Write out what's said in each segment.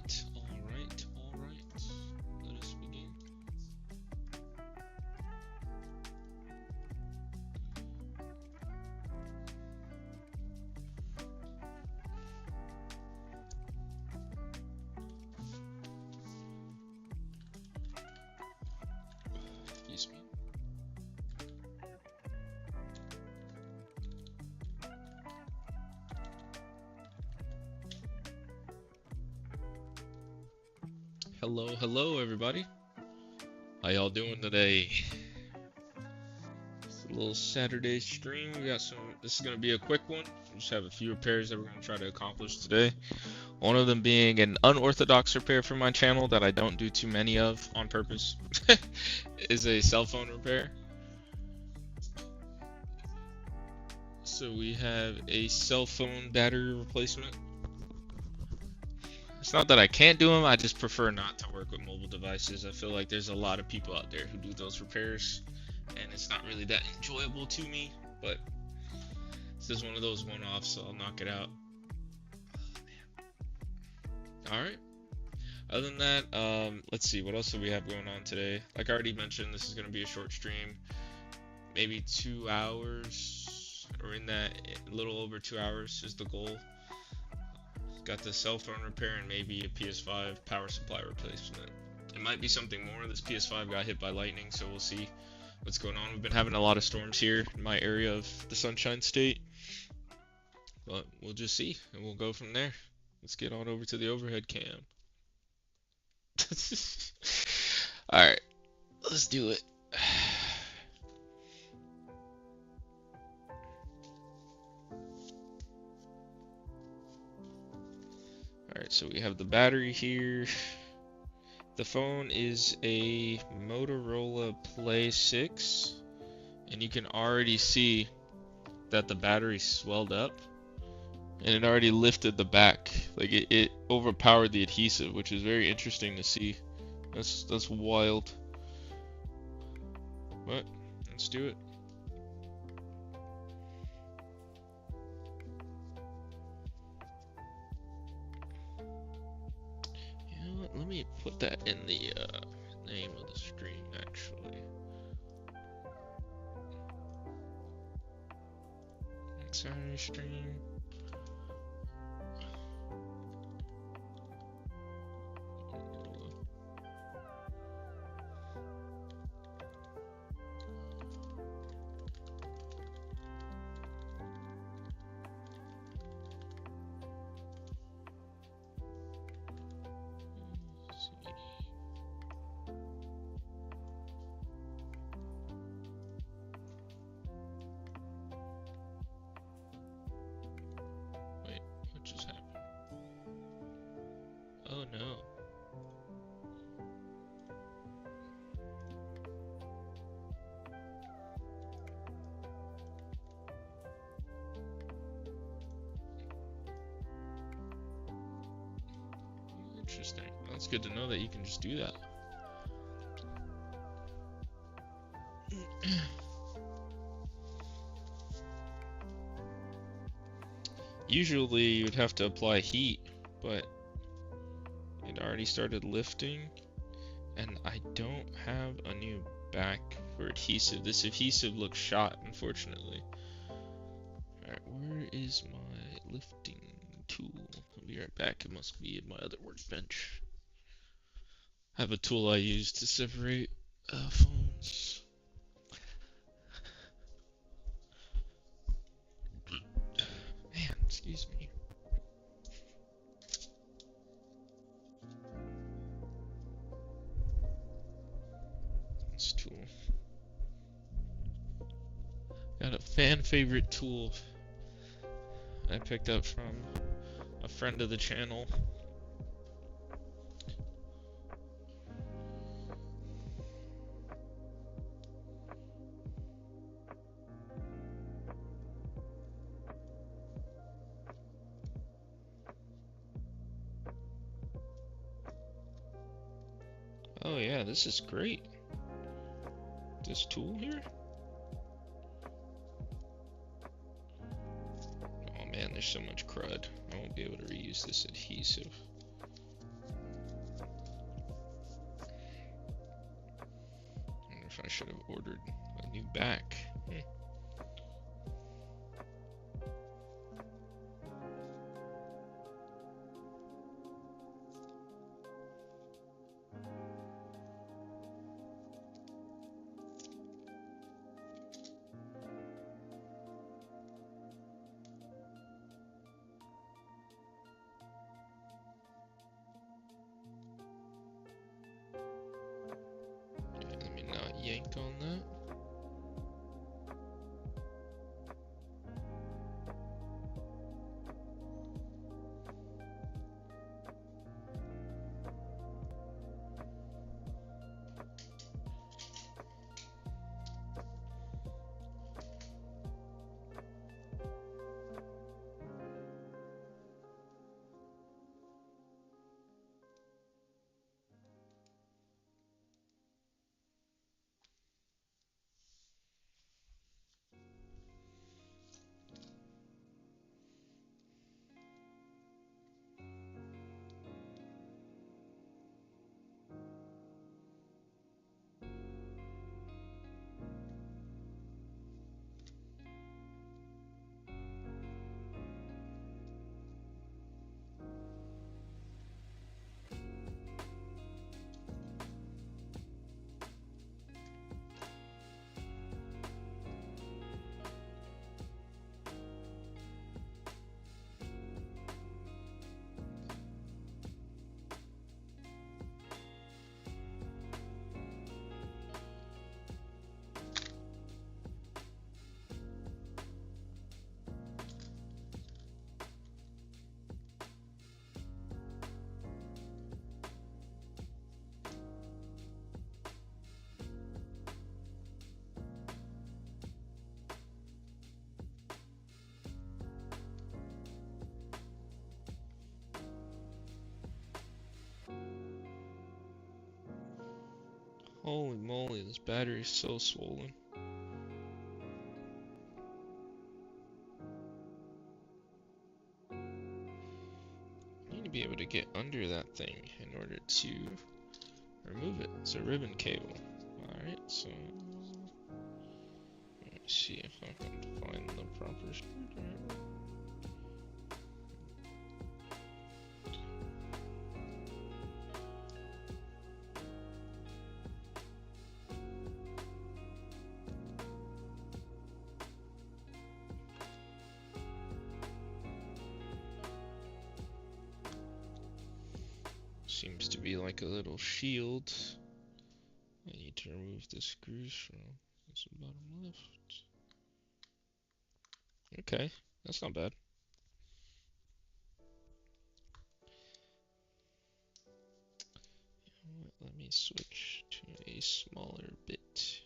right, all right, all right. Let us begin. Excuse me. Hello, everybody. How y'all doing today? It's a little Saturday stream. We got some. This is gonna be a quick one. We just have a few repairs that we're gonna try to accomplish today. One of them being an unorthodox repair for my channel that I don't do too many of on purpose. Is a cell phone repair. So we have a cell phone battery replacement. It's not that I can't do them, I just prefer not to work with mobile devices. I feel like there's a lot of people out there who do those repairs, and it's not really that enjoyable to me, but this is one of those one-offs, so I'll knock it out. Alright. Other than that, let's see, what else do we have going on today? Like I already mentioned, this is going to be a short stream. Maybe 2 hours, or in that, a little over 2 hours is the goal. Got the cell phone repair and maybe a PS5 power supply replacement. It might be something more. This PS5 got hit by lightning, so we'll see what's going on. We've been having a lot of storms here in my area of the Sunshine State, but we'll just see, and we'll go from there. Let's get on over to the overhead cam. Alright, let's do it. Alright, so we have the battery here. The phone is a Motorola Play 6, and you can already see that the battery swelled up, and it already lifted the back. Like it overpowered the adhesive, which is very interesting to see. That's wild. But let's do it. Let me put that in the name of the stream, actually. Saturday stream. Oh no. Interesting. Well, it's good to know that you can just do that. Usually you'd have to apply heat, but it already started lifting, and I don't have a new back for adhesive. This adhesive looks shot, unfortunately. Alright, where is my lifting tool? I'll be right back. It must be in my other workbench. I have a tool I use to separate phones. Man, excuse me. This tool. Got a fan favorite tool I picked up from a friend of the channel. Oh yeah, this is great. This tool here? Oh man, there's so much crud. I won't be able to reuse this adhesive. if I should have ordered a new back. Let me not yank on that. Holy moly, this battery is so swollen. I need to be able to get under that thing in order to remove it. It's a ribbon cable. Alright, so let me see if I can find the proper screwdriver. Seems to be like a little shield. I need to remove the screws from this bottom left. Okay, that's not bad. Let me switch to a smaller bit.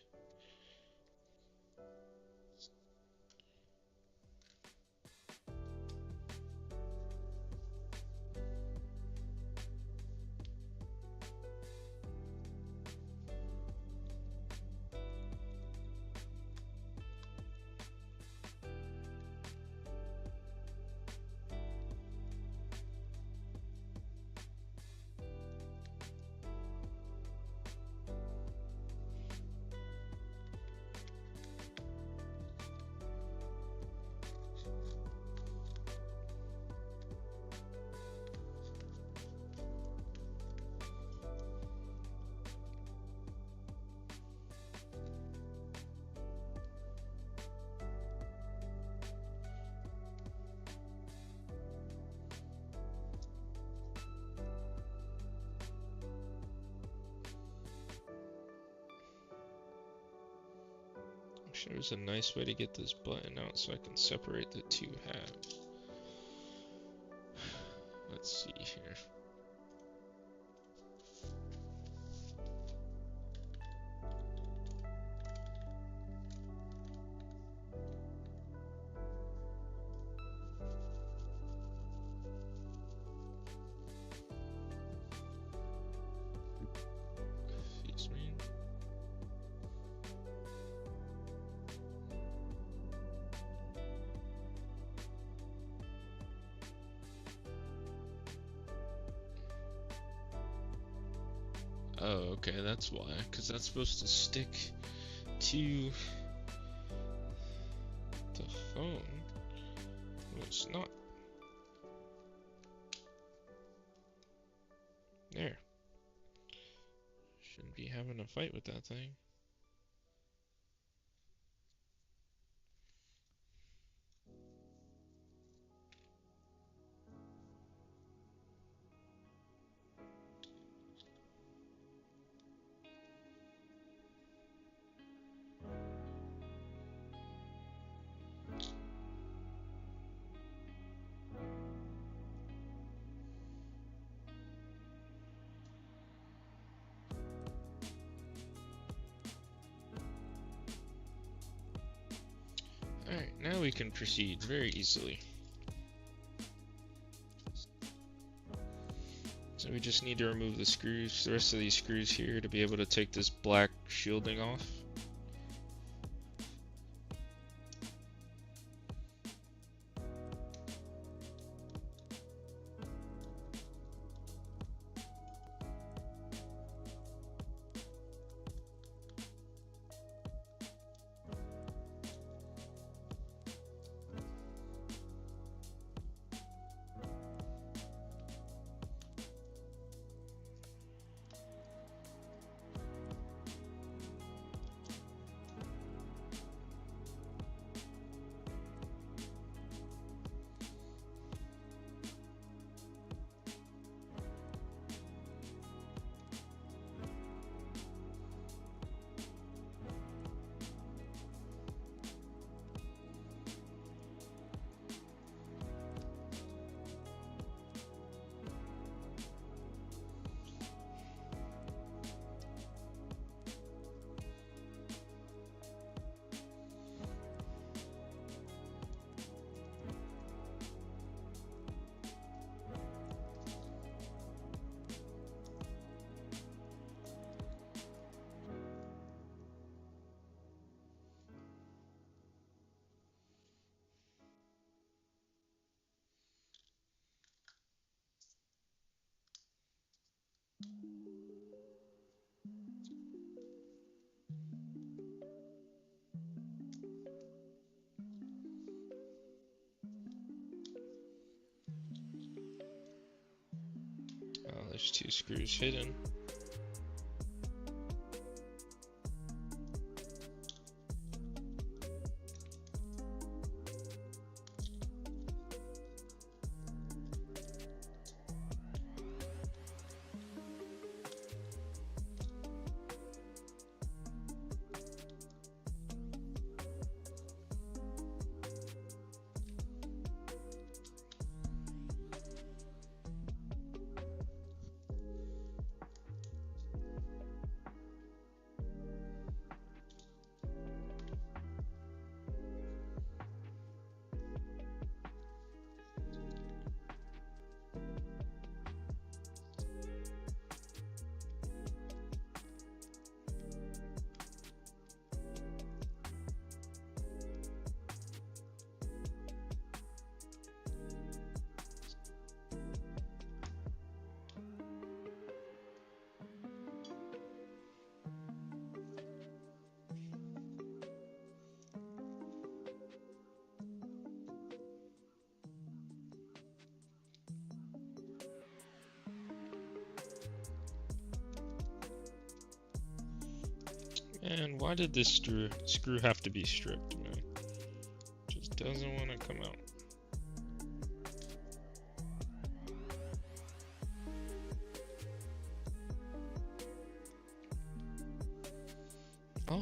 There's a nice way to get this button out so I can separate the two halves. Let's see here. Excuse me. Oh, okay, that's why. Because that's supposed to stick to the phone. No, it's not. There. Shouldn't be having a fight with that thing. Alright, now we can proceed very easily. So we just need to remove the screws, the rest of these screws here, to be able to take this black shielding off. There's 2 screws hidden. And why did this screw have to be stripped, man? Just doesn't want to come out.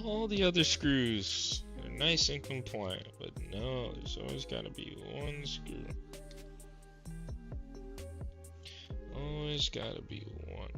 All the other screws are nice and compliant, but no, there's always got to be one screw. Always got to be one.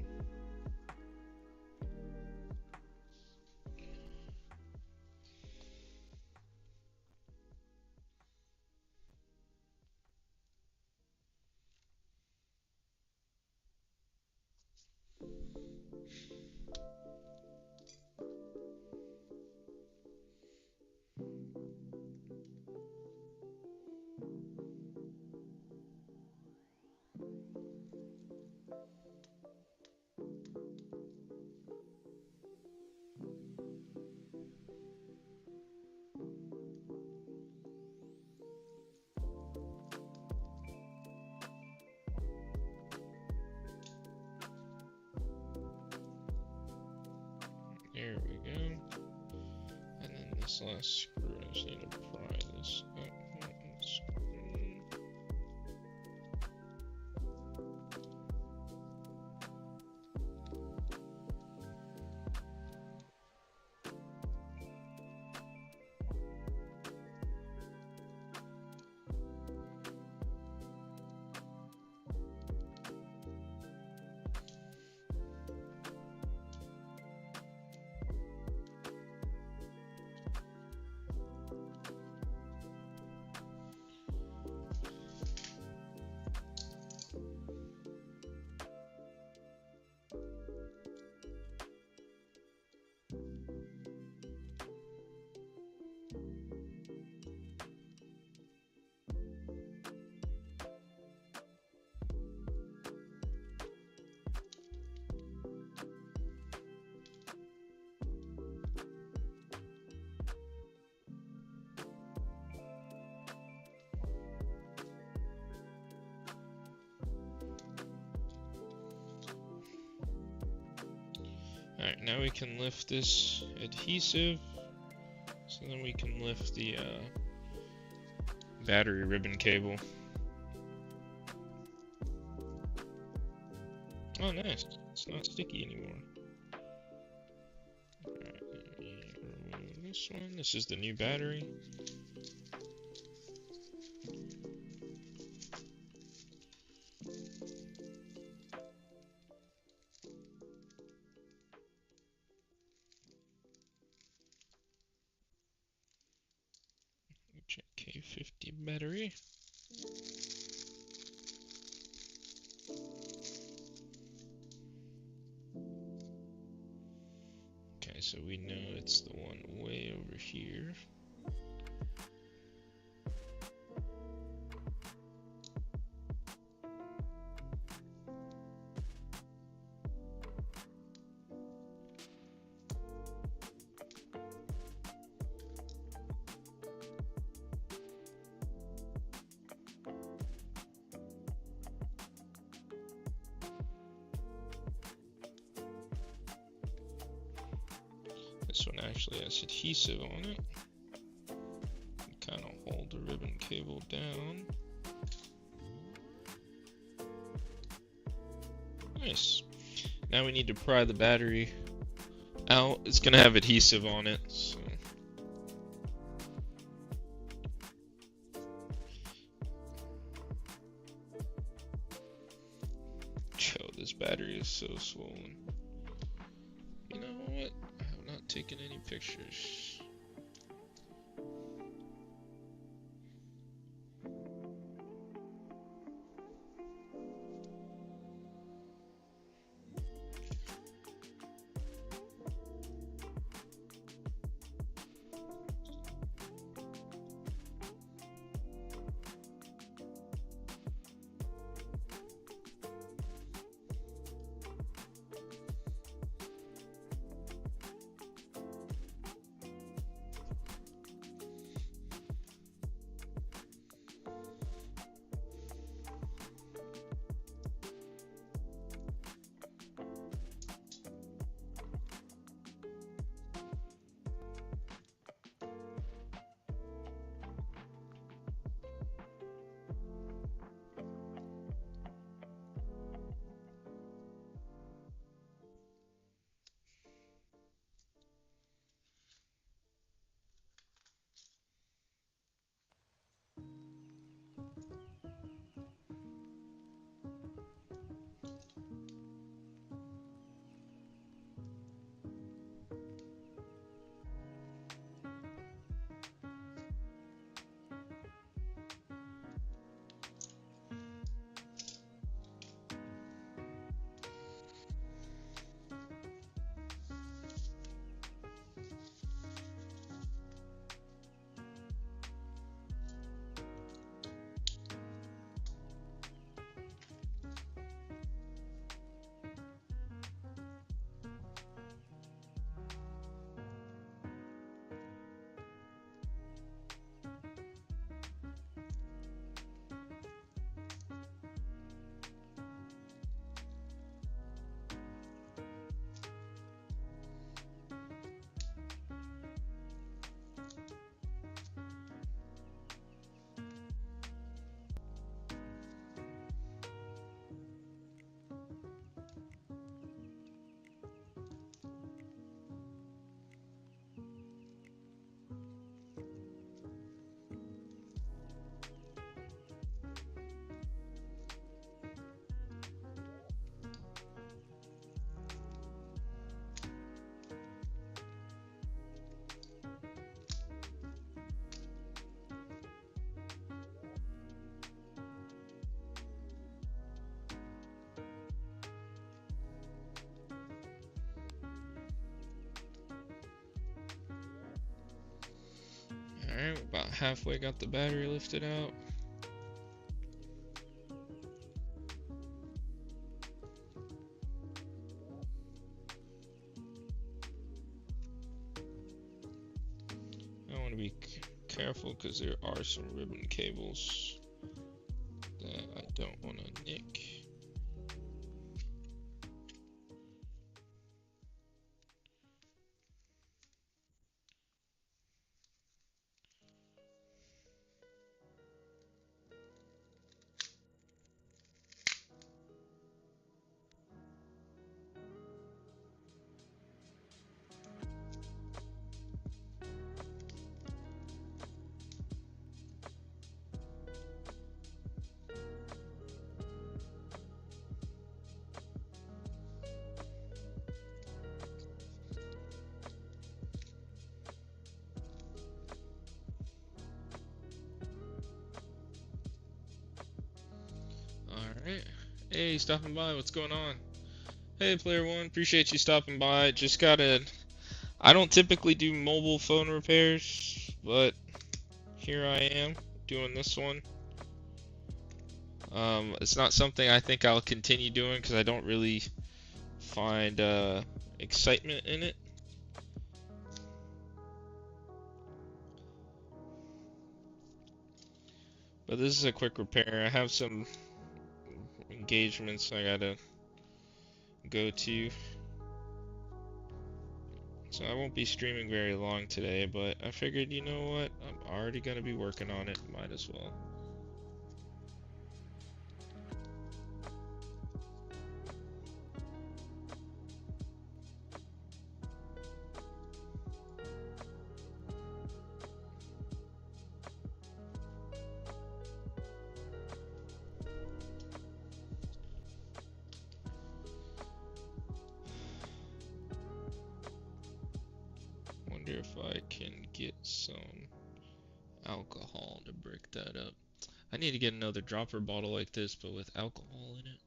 this last screw. I just need to pry this up. Alright, now we can lift this adhesive, so then we can lift the battery ribbon cable. Oh nice, it's not sticky anymore. Alright, remove this one. This is the new battery. K50 battery. Okay, so we know it's the one way over here. This one actually has adhesive on it. Kind of hold the ribbon cable down. Nice. Now we need to pry the battery out. It's gonna have adhesive on it, so. Yo, this battery is so swollen. You know what? I'm not taking any pictures. Alright, about halfway got the battery lifted out. I want to be careful because there are some ribbon cables that I don't want to nick. Alright. Hey, stopping by. What's going on? Hey, Player One. Appreciate you stopping by. Just I don't typically do mobile phone repairs, but here I am doing this one. It's not something I think I'll continue doing because I don't really find excitement in it. But this is a quick repair. I have some engagements I gotta go to, so I won't be streaming very long today, but I figured, you know what, I'm already gonna be working on it, might as well. Wonder if I can get some alcohol to break that up. I need to get another dropper bottle like this, but with alcohol in it.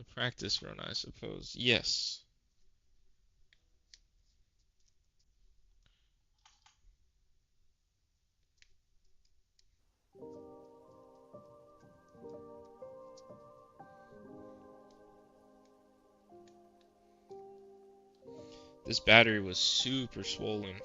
A practice run, I suppose. Yes. This battery was super swollen.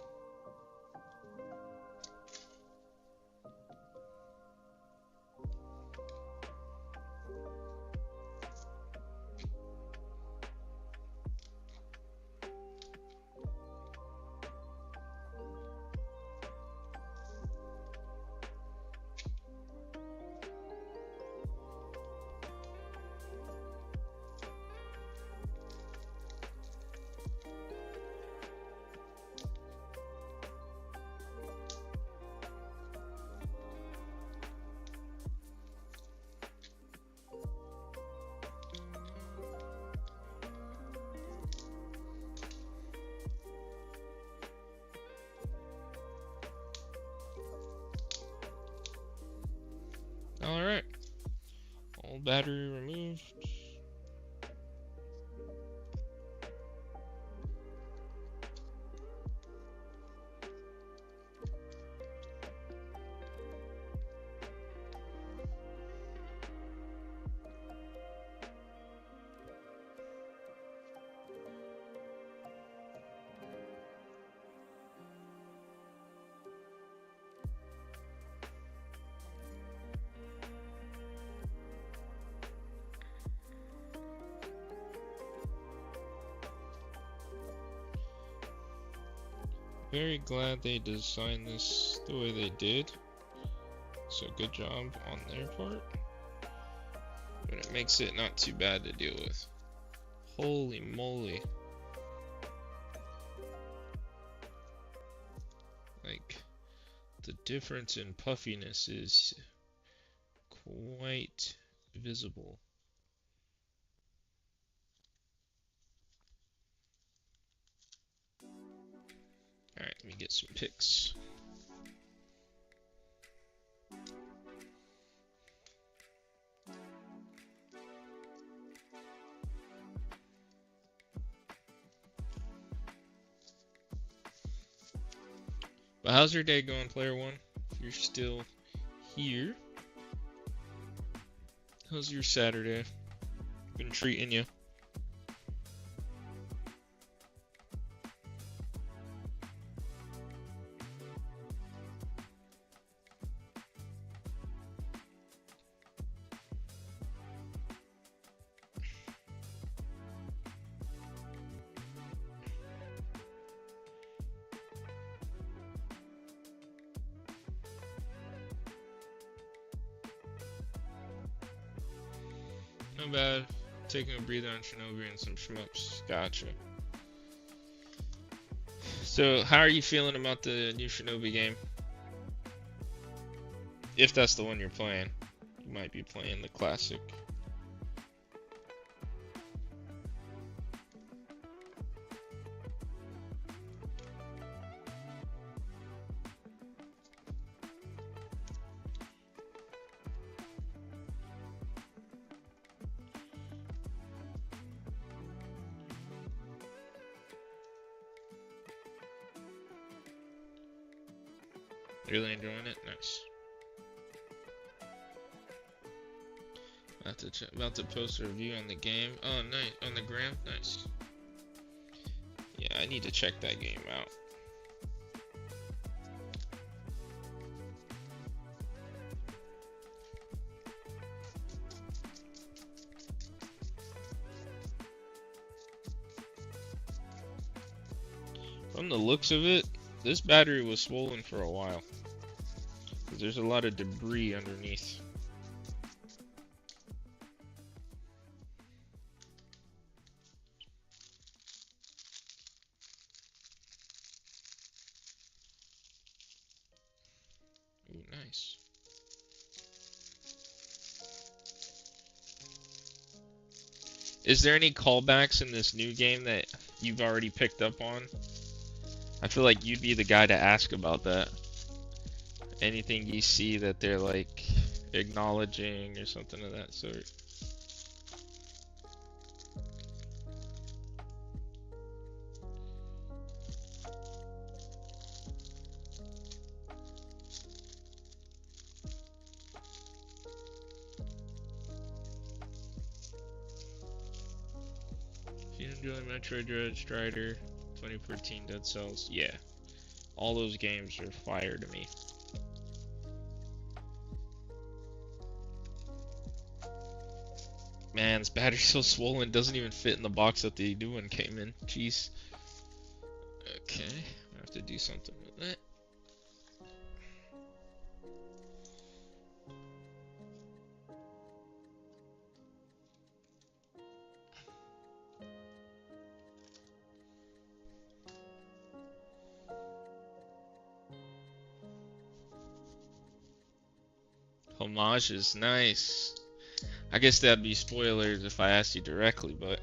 Alright. All battery removed. Very glad they designed this the way they did. So good job on their part. But it makes it not too bad to deal with. Holy moly. Like, the difference in puffiness is quite visible. Alright, let me get some pics. But how's your day going, player one? If you're still here, how's your Saturday been treating you? Not bad. Taking a breather on Shinobi and some shmups. Gotcha. So, how are you feeling about the new Shinobi game? If that's the one you're playing. You might be playing the classic. Really enjoying it? Nice. About to post a review on the game. Oh, nice. On the gram? Nice. Yeah, I need to check that game out. From the looks of it, this battery was swollen for a while. There's a lot of debris underneath. Ooh, nice. Is there any callbacks in this new game that you've already picked up on? I feel like you'd be the guy to ask about that. Anything you see that they're like acknowledging or something of that sort. If you enjoy Metroid Dread Strider, 2014 Dead Cells, yeah. All those games are fire to me. Man, this battery's so swollen, doesn't even fit in the box that the new one came in. Jeez. Okay, I have to do something with that. Homage is nice. I guess that'd be spoilers if I asked you directly, but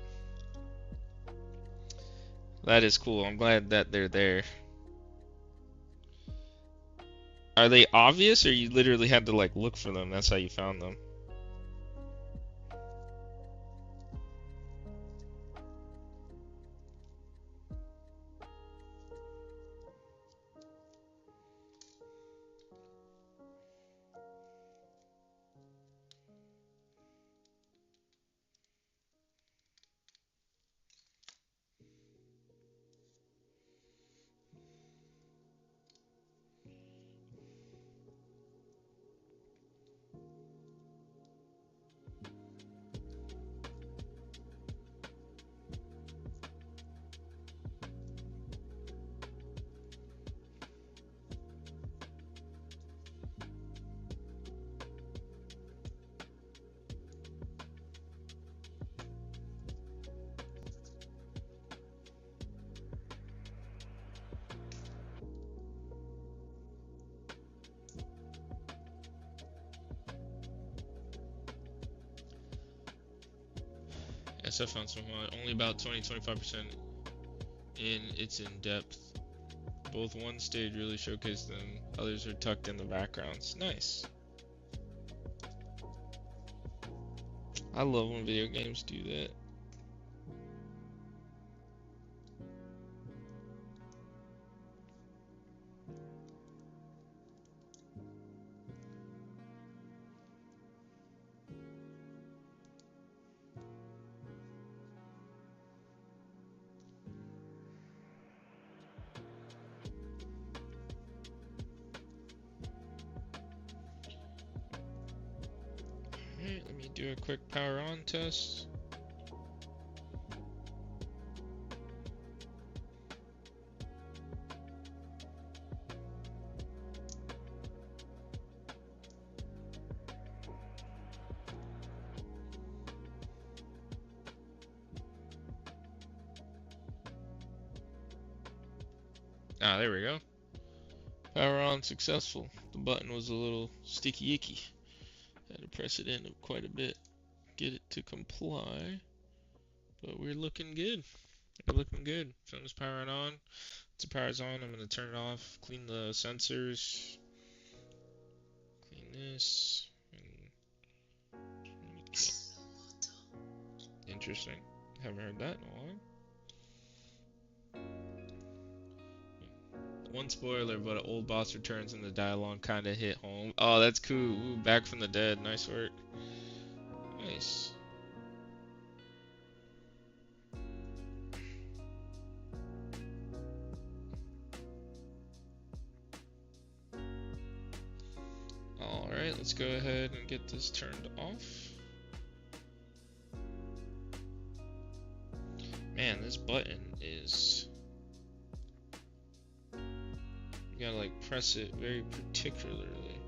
that is cool. I'm glad that they're there. Are they obvious, or you literally had to like look for them? That's how you found them. Yes, I found some. Only about 20-25% in its in depth. Both one stage really showcase them, others are tucked in the backgrounds. Nice. I love when video games do that. do a quick power on test. Ah, there we go. Power on successful. The button was a little sticky icky. Had to press it in quite a bit. Get it to comply. But we're looking good. We're looking good. Phone's powering on. Once it powers on, I'm going to turn it off. Clean the sensors. Clean this. Interesting. Haven't heard that in a while. One spoiler, but an old boss returns and the dialogue kind of hit home. Oh, that's cool. Ooh, back from the dead. Nice work. Nice. Alright, let's go ahead and get this turned off. Man, this button is... You gotta like press it very particularly.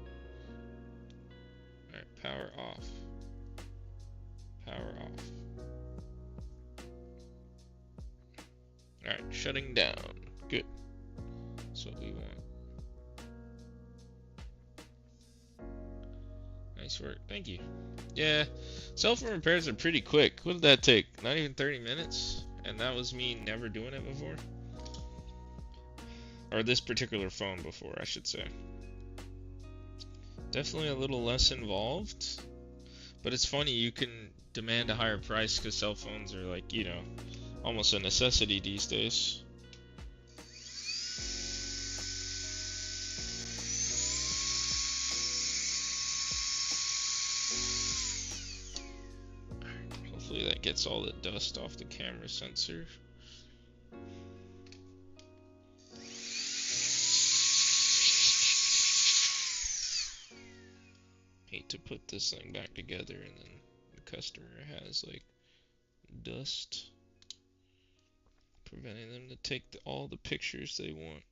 Alright, power off. Power off. Alright, shutting down. Good. That's what we want. Nice work. Thank you. Yeah, cell phone repairs are pretty quick. What did that take? Not even 30 minutes? And that was me never doing it before? Or this particular phone before, I should say. Definitely a little less involved. But it's funny, you can demand a higher price because cell phones are like, you know, almost a necessity these days. Hopefully that gets all the dust off the camera sensor. Hate to put this thing back together and then the customer has like dust preventing them to take all the pictures they want.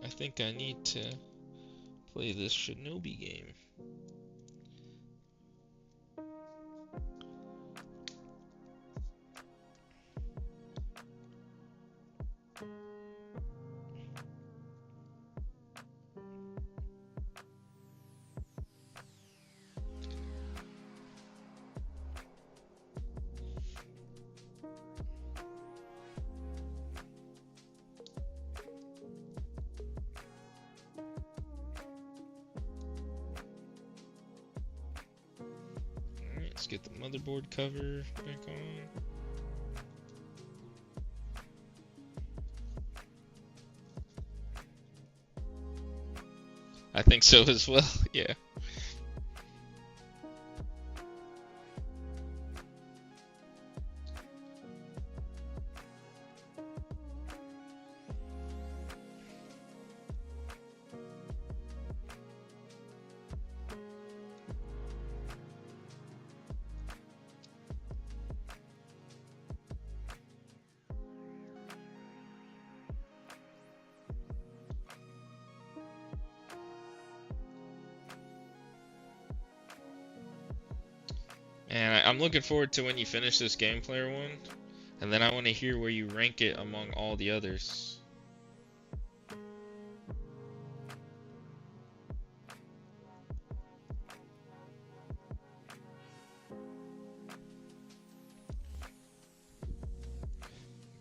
I think I need to play this Shinobi game. Let's get the motherboard cover back on. I think so as well, yeah. And I'm looking forward to when you finish this Game Player one, and then I want to hear where you rank it among all the others.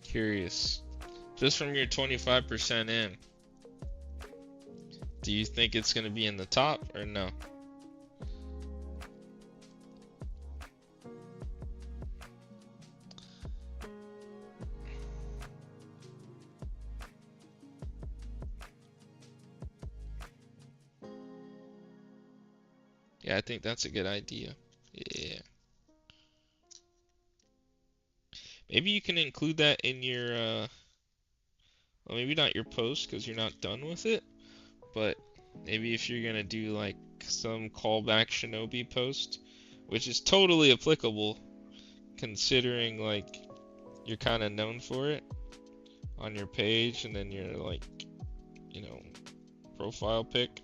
Curious. Just from your 25% in, do you think it's going to be in the top or no? Yeah, I think that's a good idea. Yeah. Maybe you can include that in your, well, maybe not your post because you're not done with it, but maybe if you're gonna do like some callback Shinobi post, which is totally applicable considering like you're kind of known for it on your page and then your like, you know, profile pic.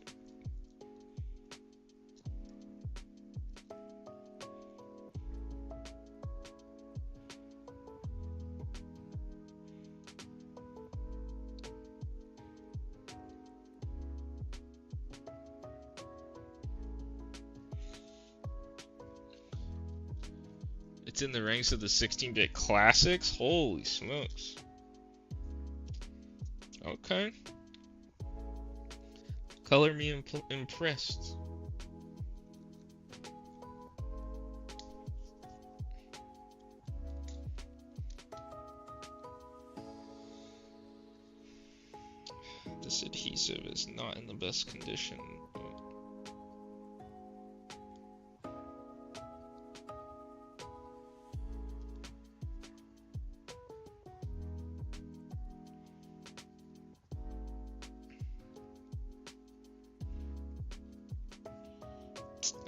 It's in the ranks of the 16-bit classics? Holy smokes. Okay. Color me impressed. This adhesive is not in the best condition.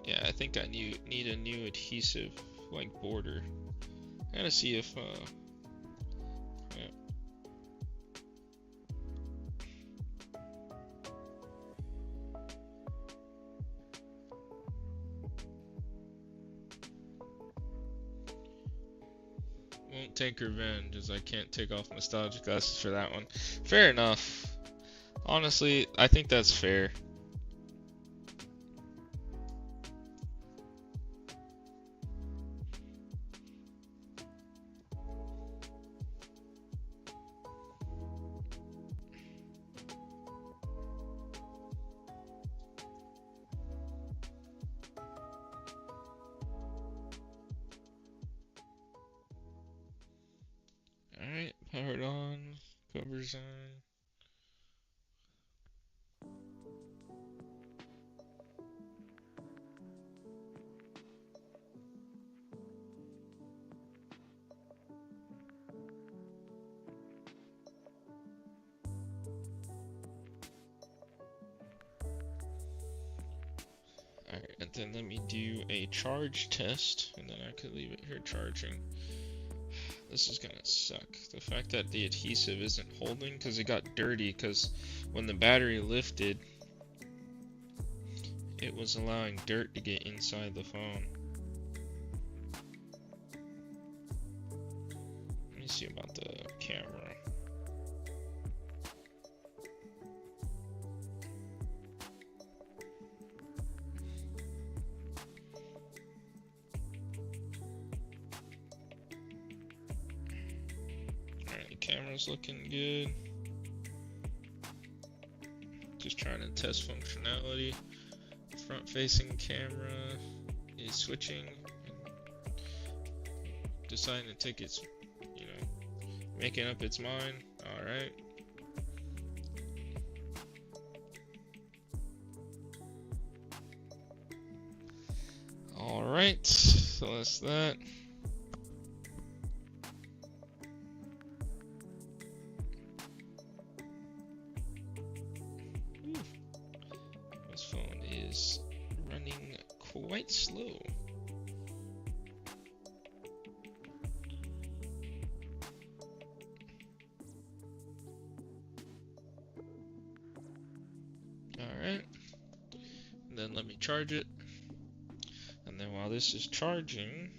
Yeah, I think I need a new adhesive, like border. I gotta see if, yeah. Won't take revenge, as I can't take off nostalgia glasses for that one. Fair enough. Honestly, I think that's fair. Alright, powered on, covers on. Alright, and then let me do a charge test, and then I could leave it here charging. This is gonna suck. The fact that the adhesive isn't holding because it got dirty, because when the battery lifted, it was allowing dirt to get inside the phone. Let me see about the camera. Camera's looking good. Just trying to test functionality. Front facing camera is switching and deciding to take its, you know, making up its mind. Alright. Alright, so that's that. Running quite slow. Alright, and then let me charge it, and then while this is charging,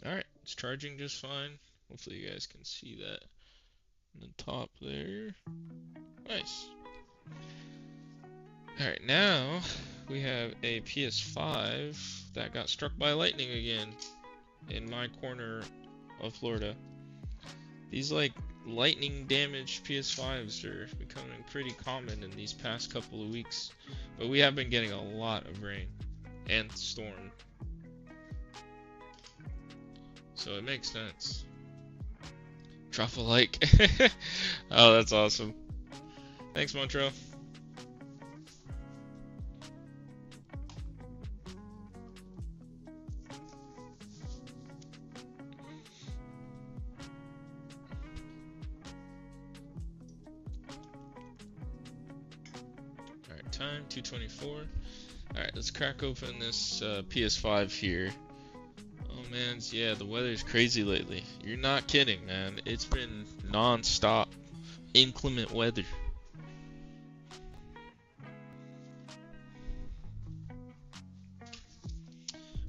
alright, it's charging just fine. Hopefully you guys can see that on the top there. Nice. Alright, now we have a PS5 that got struck by lightning again in my corner of Florida. These like lightning damaged PS5s are becoming pretty common in these past couple of weeks, but we have been getting a lot of rain and storm, so it makes sense. Drop a like. Oh, that's awesome. Thanks, Montreal. time, 2:24. Alright, let's crack open this PS5 here. Oh man, yeah, the weather's crazy lately. You're not kidding, man. It's been non-stop inclement weather.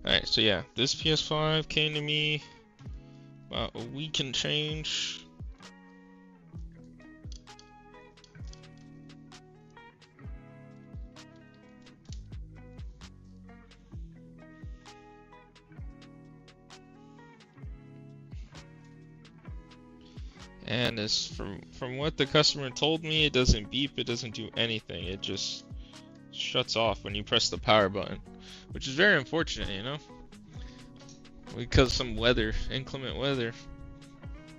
Alright, so yeah, this PS5 came to me about a week and change. And as from what the customer told me, it doesn't beep, it doesn't do anything. It just shuts off when you press the power button, which is very unfortunate, you know, because of some weather, inclement weather.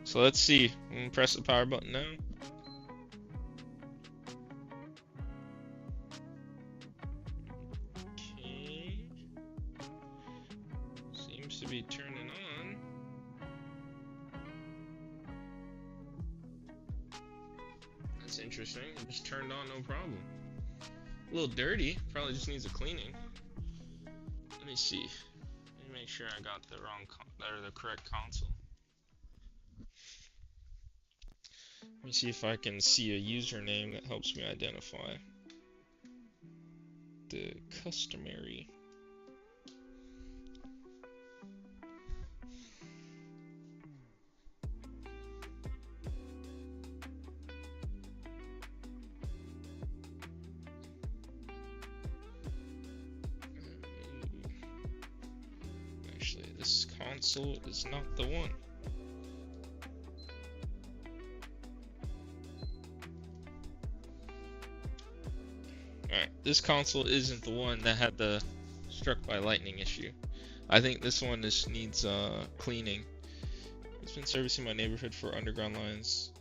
So let's see. I'm gonna press the power button now. Okay. Seems to be turning on. That's interesting. It just turned on, no problem. A little dirty. Probably just needs a cleaning. Let me see. Let me make sure I got the the correct console. Let me see if I can see a username that helps me identify the customary. Actually, this console is not the one. Alright, this console isn't the one that had the struck by lightning issue. I think this one just needs cleaning. It's been servicing my neighborhood for underground lines,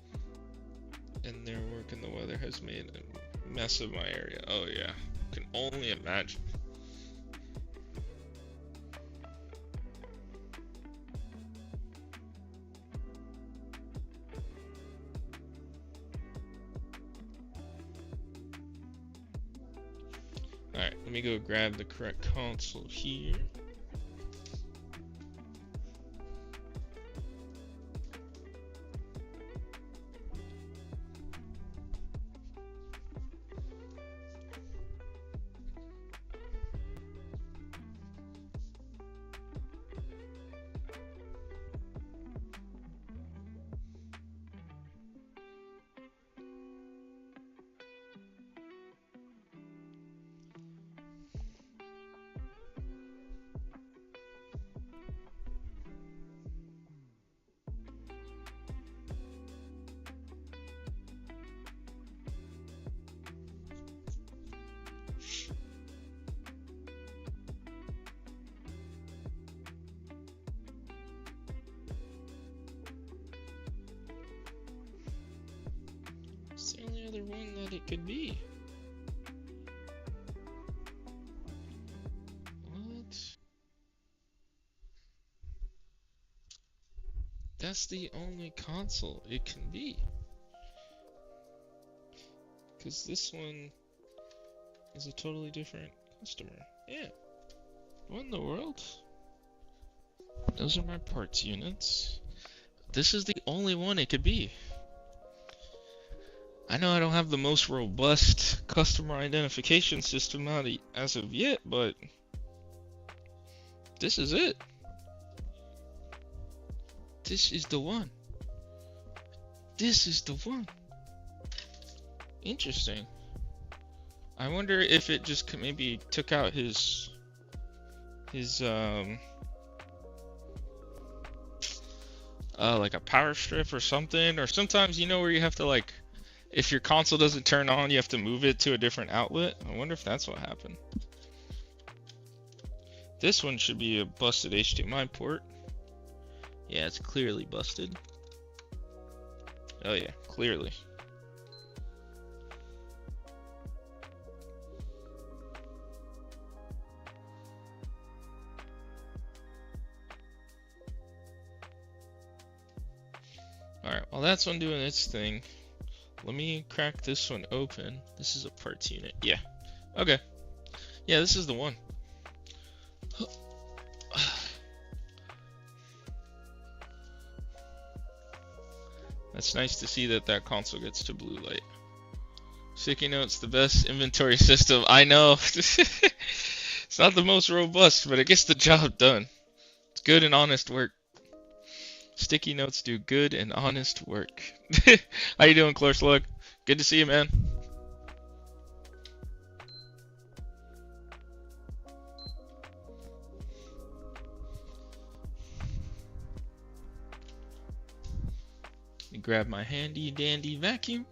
and their work in the weather has made a mess of my area. Oh yeah, can only imagine. Alright, let me go grab the correct console here. It's the only other one that it could be. What? That's the only console it can be. Because this one is a totally different customer. Yeah. What in the world? Those are my parts units. This is the only one it could be. I know I don't have the most robust customer identification system out as of yet, but this is it. This is the one. This is the one. Interesting. I wonder if it just maybe took out his like a power strip or something, or sometimes, you know, where you have to, like, if your console doesn't turn on, you have to move it to a different outlet. I wonder if that's what happened. This one should be a busted HDMI port. Yeah, it's clearly busted. Oh yeah, clearly. Alright, while that's one doing its thing, let me crack this one open. This is a parts unit. Yeah, Okay. Yeah, this is the one. That's nice to see that that console gets to blue light. Sticky notes, the best inventory system. I know. It's not the most robust, but it gets the job done. It's good and honest work. Sticky notes do good and honest work. How you doing, Clore Slug? Good to see you, man. Let me grab my handy dandy vacuum.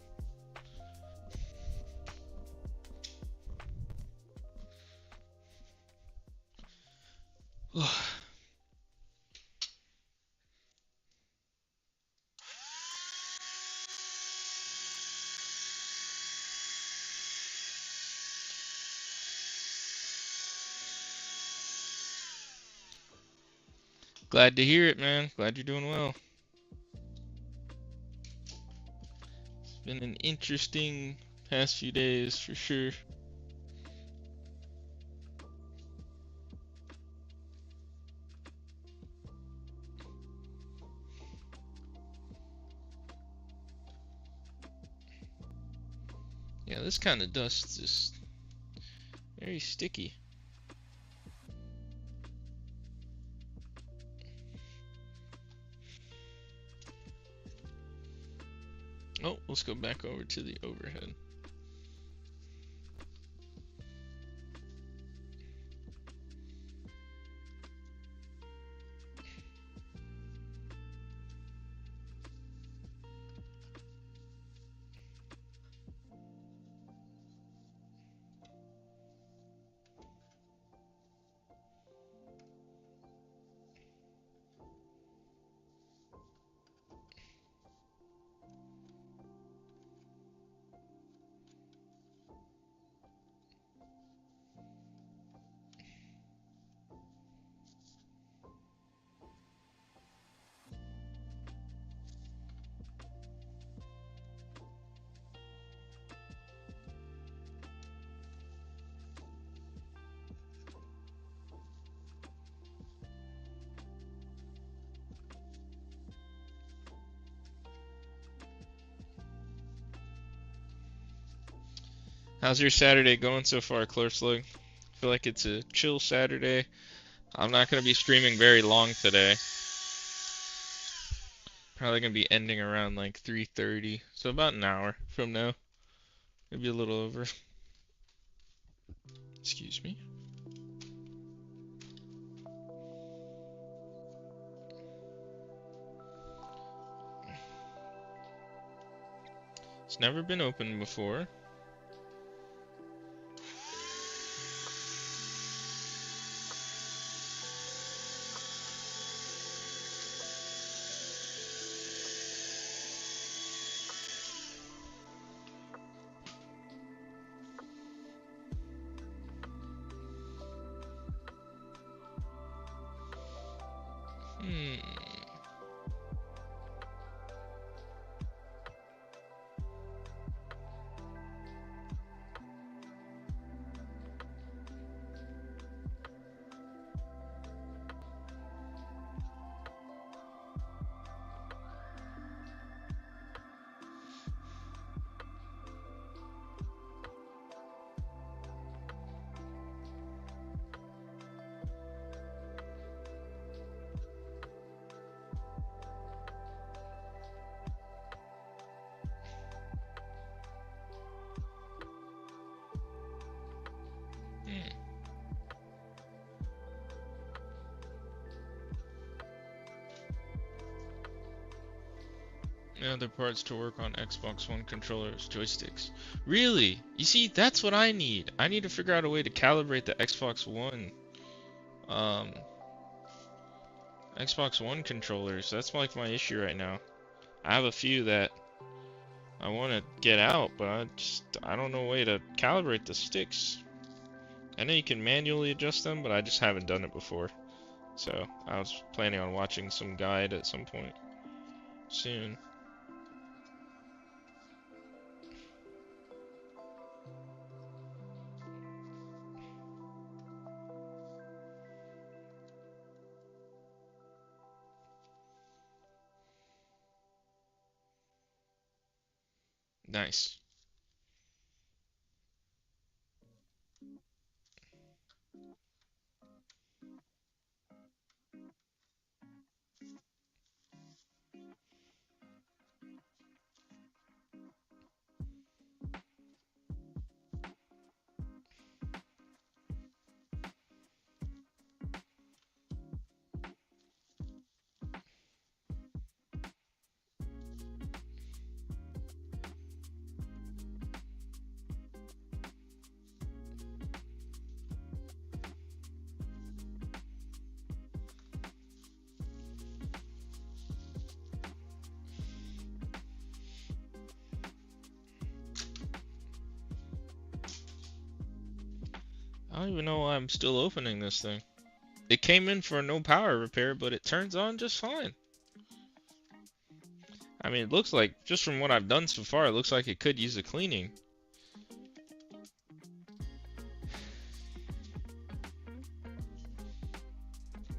Glad to hear it, man. Glad you're doing well. It's been an interesting past few days for sure. Yeah, this kind of dust is very sticky. Oh, let's go back over to the overhead. How's your Saturday going so far, Clore Slug? I feel like it's a chill Saturday. I'm not going to be streaming very long today. Probably going to be ending around like 3:30, so about an hour from now. Maybe a little over. Excuse me. It's never been opened before. Other parts to work on Xbox One controllers, joysticks. Really? You see, that's what I need. I need to figure out a way to calibrate the um, Xbox One controllers. That's like my issue right now. I have a few that I want to get out, but I don't know a way to calibrate the sticks. I know you can manually adjust them, but I just haven't done it before. So I was planning on watching some guide at some point soon. Nice. I don't even know why I'm still opening this thing. It came in for no power repair, but it turns on just fine. I mean, it looks like, just from what I've done so far, it looks like it could use a cleaning.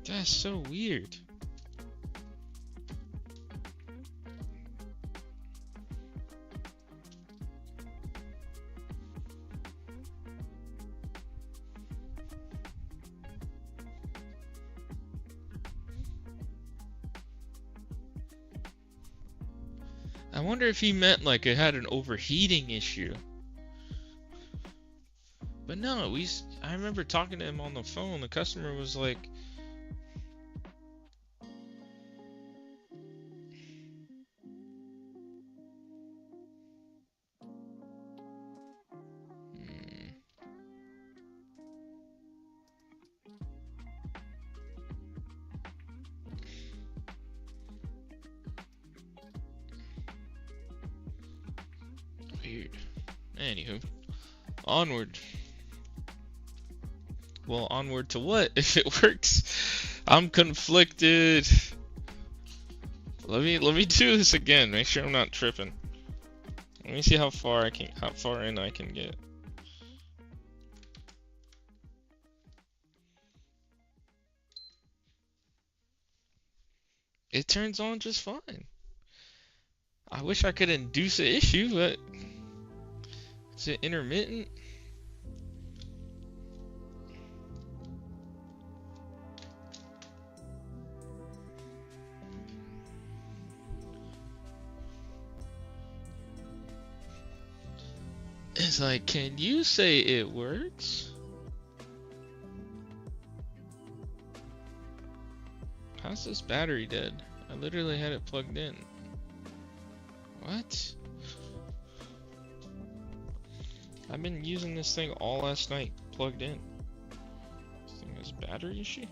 That's so weird. I wonder if he meant like it had an overheating issue. But no, I remember talking to him on the phone. The customer was like, weird. Anywho, onward. Well, onward to what? If it works, I'm conflicted. Let me do this again. Make sure I'm not tripping. Let me see how far in I can get. It turns on just fine. I wish I could induce an issue, but is it intermittent? It's like, can you say it works? How's this battery dead? I literally had it plugged in. What? I've been using this thing all last night, plugged in. This thing has a battery issue?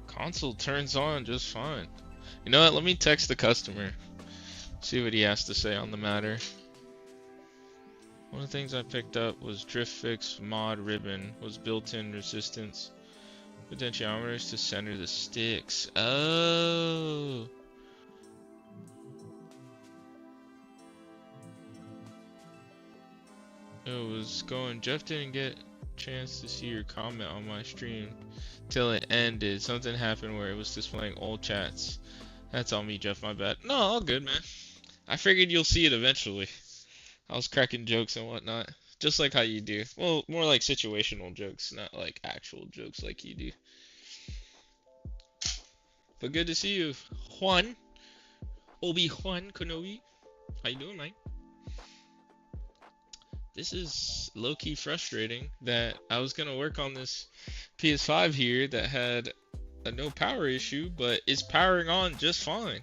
Console turns on just fine. You know what? Let me text the customer. See what he has to say on the matter. One of the things I picked up was drift fix mod ribbon was built-in resistance potentiometers to center the sticks. Oh. It was going. Jeff didn't get a chance to see your comment on my stream till it ended. Something happened where it was displaying old chats. That's on me, Jeff. My bad. No, all good, man. I figured you'll see it eventually. I was cracking jokes and whatnot, just like how you do. Well, more like situational jokes, not like actual jokes like you do. But good to see you, Juan. Obi-Wan Kenobi. How you doing, man? This is low-key frustrating that I was gonna work on this PS5 here that had a no power issue, but it's powering on just fine.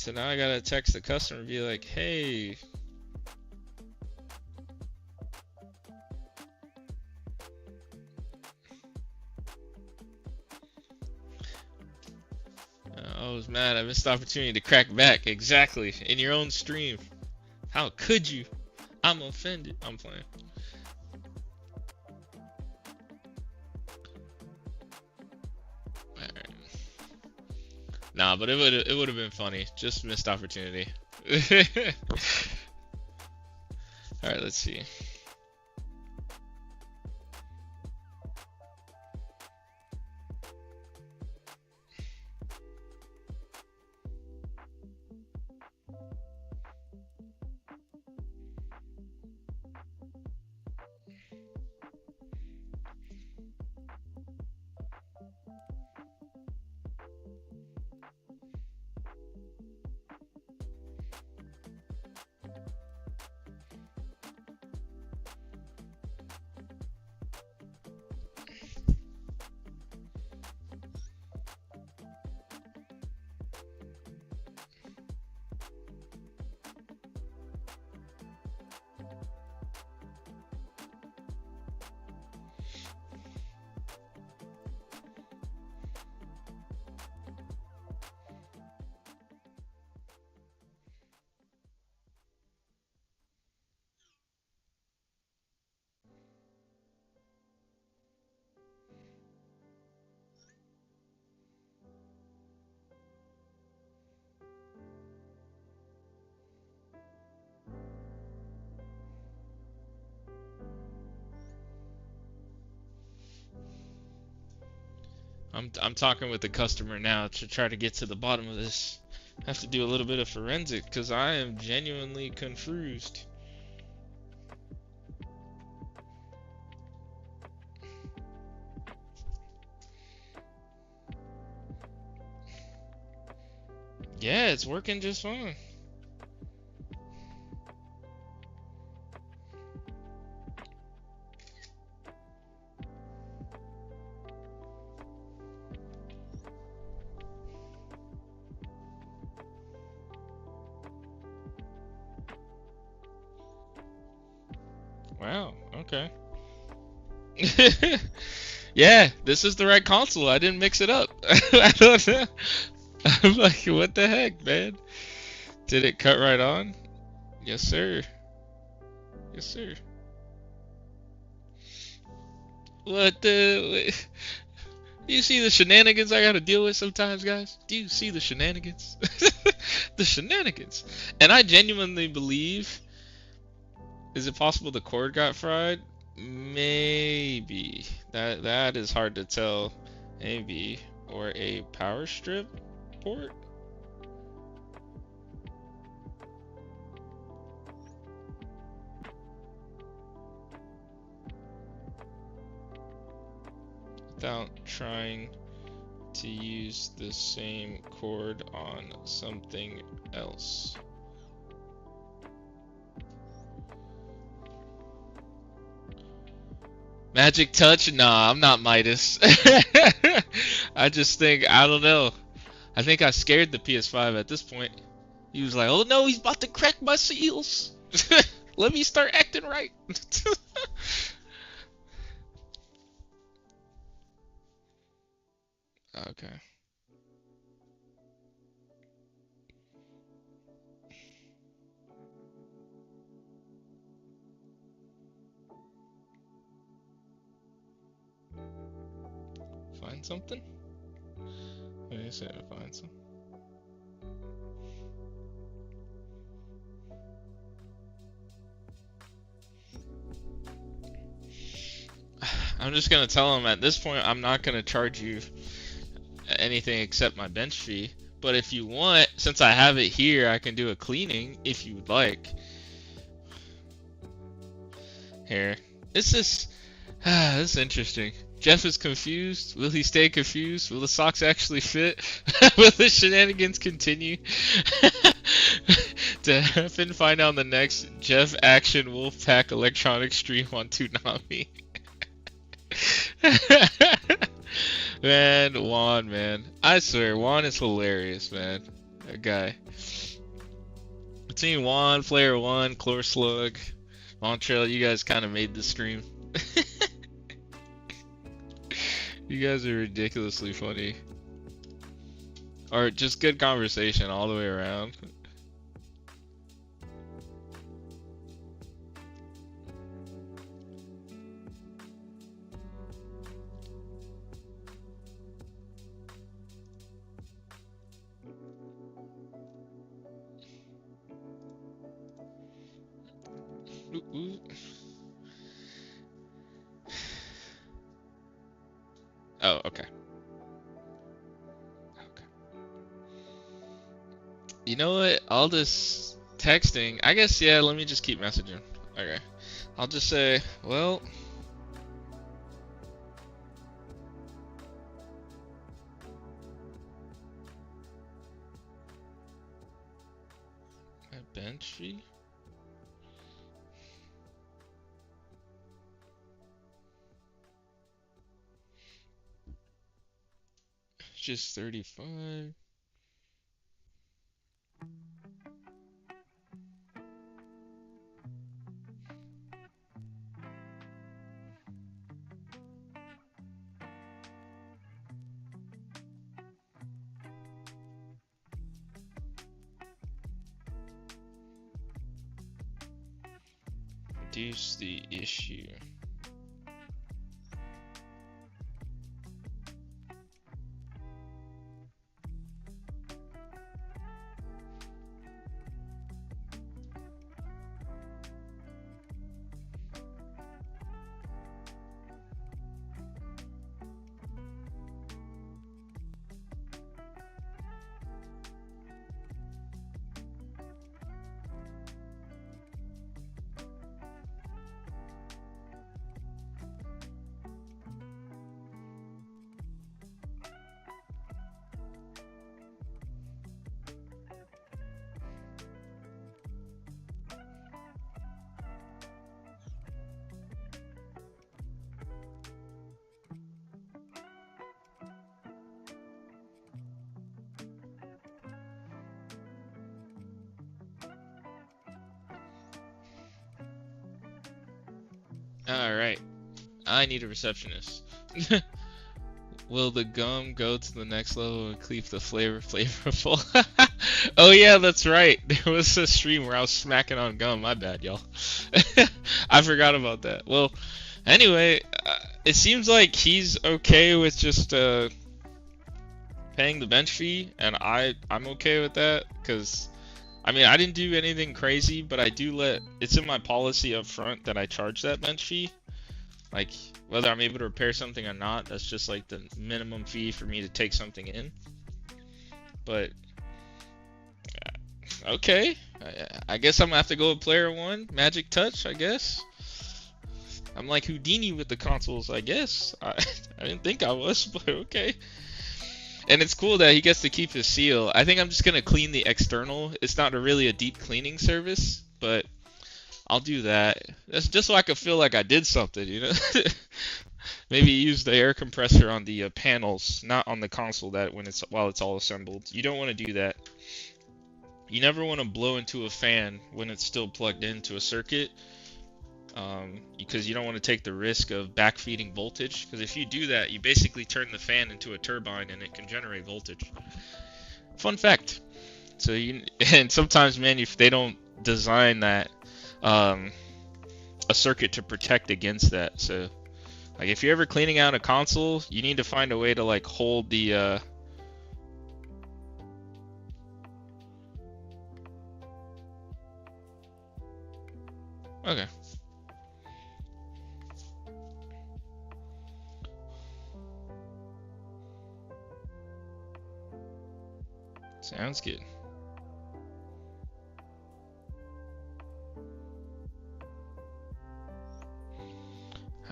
So now I gotta text the customer and be like, hey, I was mad. I missed the opportunity to crack back. Exactly. In your own stream. How could you? I'm offended. I'm playing. Alright. Nah, but it would have been funny. Just missed opportunity. Alright, let's see. I'm talking with the customer now to try to get to the bottom of this. I have to do a little bit of forensic because I am genuinely confused. Yeah, it's working just fine. Wow, okay. Yeah, this is the right console. I didn't mix it up. I don't know. I'm like, what the heck, man? Did it cut right on? Yes, sir. Yes, sir. What the? You see the shenanigans I gotta deal with sometimes, guys? Do you see the shenanigans? The shenanigans. And I genuinely believe, is it possible the cord got fried? Maybe. That is hard to tell. Maybe. Or a power strip port? Without trying to use the same cord on something else. Magic touch? Nah, I'm not Midas. I just think, I don't know. I think I scared the PS5 at this point. He was like, oh no, he's about to crack my seals. Let me start acting right. Okay. Find something? What did you say? Find something? I'm just gonna tell him at this point I'm not gonna charge you anything except my bench fee. But if you want, since I have it here, I can do a cleaning if you would like. Here. This is interesting. Jeff is confused. Will he stay confused? Will the socks actually fit? Will the shenanigans continue? To happen, find out on the next Jeff Action Wolfpack Electronics stream on Toonami. Man, Juan, man. I swear, Juan is hilarious, man. That guy. Between Juan, Player One, Chlor Slug, Montreal, you guys kind of made the stream. You guys are ridiculously funny. Or just good conversation all the way around. Ooh, ooh. Oh, okay. Okay. You know what? I'll just texting. I guess, yeah, let me just keep messaging. Okay. I'll just say, well, my bench fee? Just 35. Reduce the issue. Alright. I need a receptionist. Will the gum go to the next level and keep the flavorful? Oh yeah, that's right. There was a stream where I was smacking on gum. My bad, y'all. I forgot about that. Well, anyway, it seems like he's okay with just paying the bench fee, and I'm okay with that, because I mean, I didn't do anything crazy, but I do it's in my policy up front that I charge that bench fee. Like, whether I'm able to repair something or not, that's just like the minimum fee for me to take something in. But, okay. I guess I'm gonna have to go with Player One, Magic Touch, I guess. I'm like Houdini with the consoles, I guess. I didn't think I was, but okay. And it's cool that he gets to keep his seal. I think I'm just gonna clean the external. It's not really a deep cleaning service, but I'll do that. That's just so I can feel like I did something, you know? Maybe use the air compressor on the panels, not on the console while it's all assembled. You don't want to do that. You never want to blow into a fan when it's still plugged into a circuit, because you don't want to take the risk of backfeeding voltage. Because if you do that, you basically turn the fan into a turbine and it can generate voltage. Fun fact. So and sometimes, man, if they don't design that a circuit to protect against that. So, like, if you're ever cleaning out a console, you need to find a way to like hold the okay. Sounds good.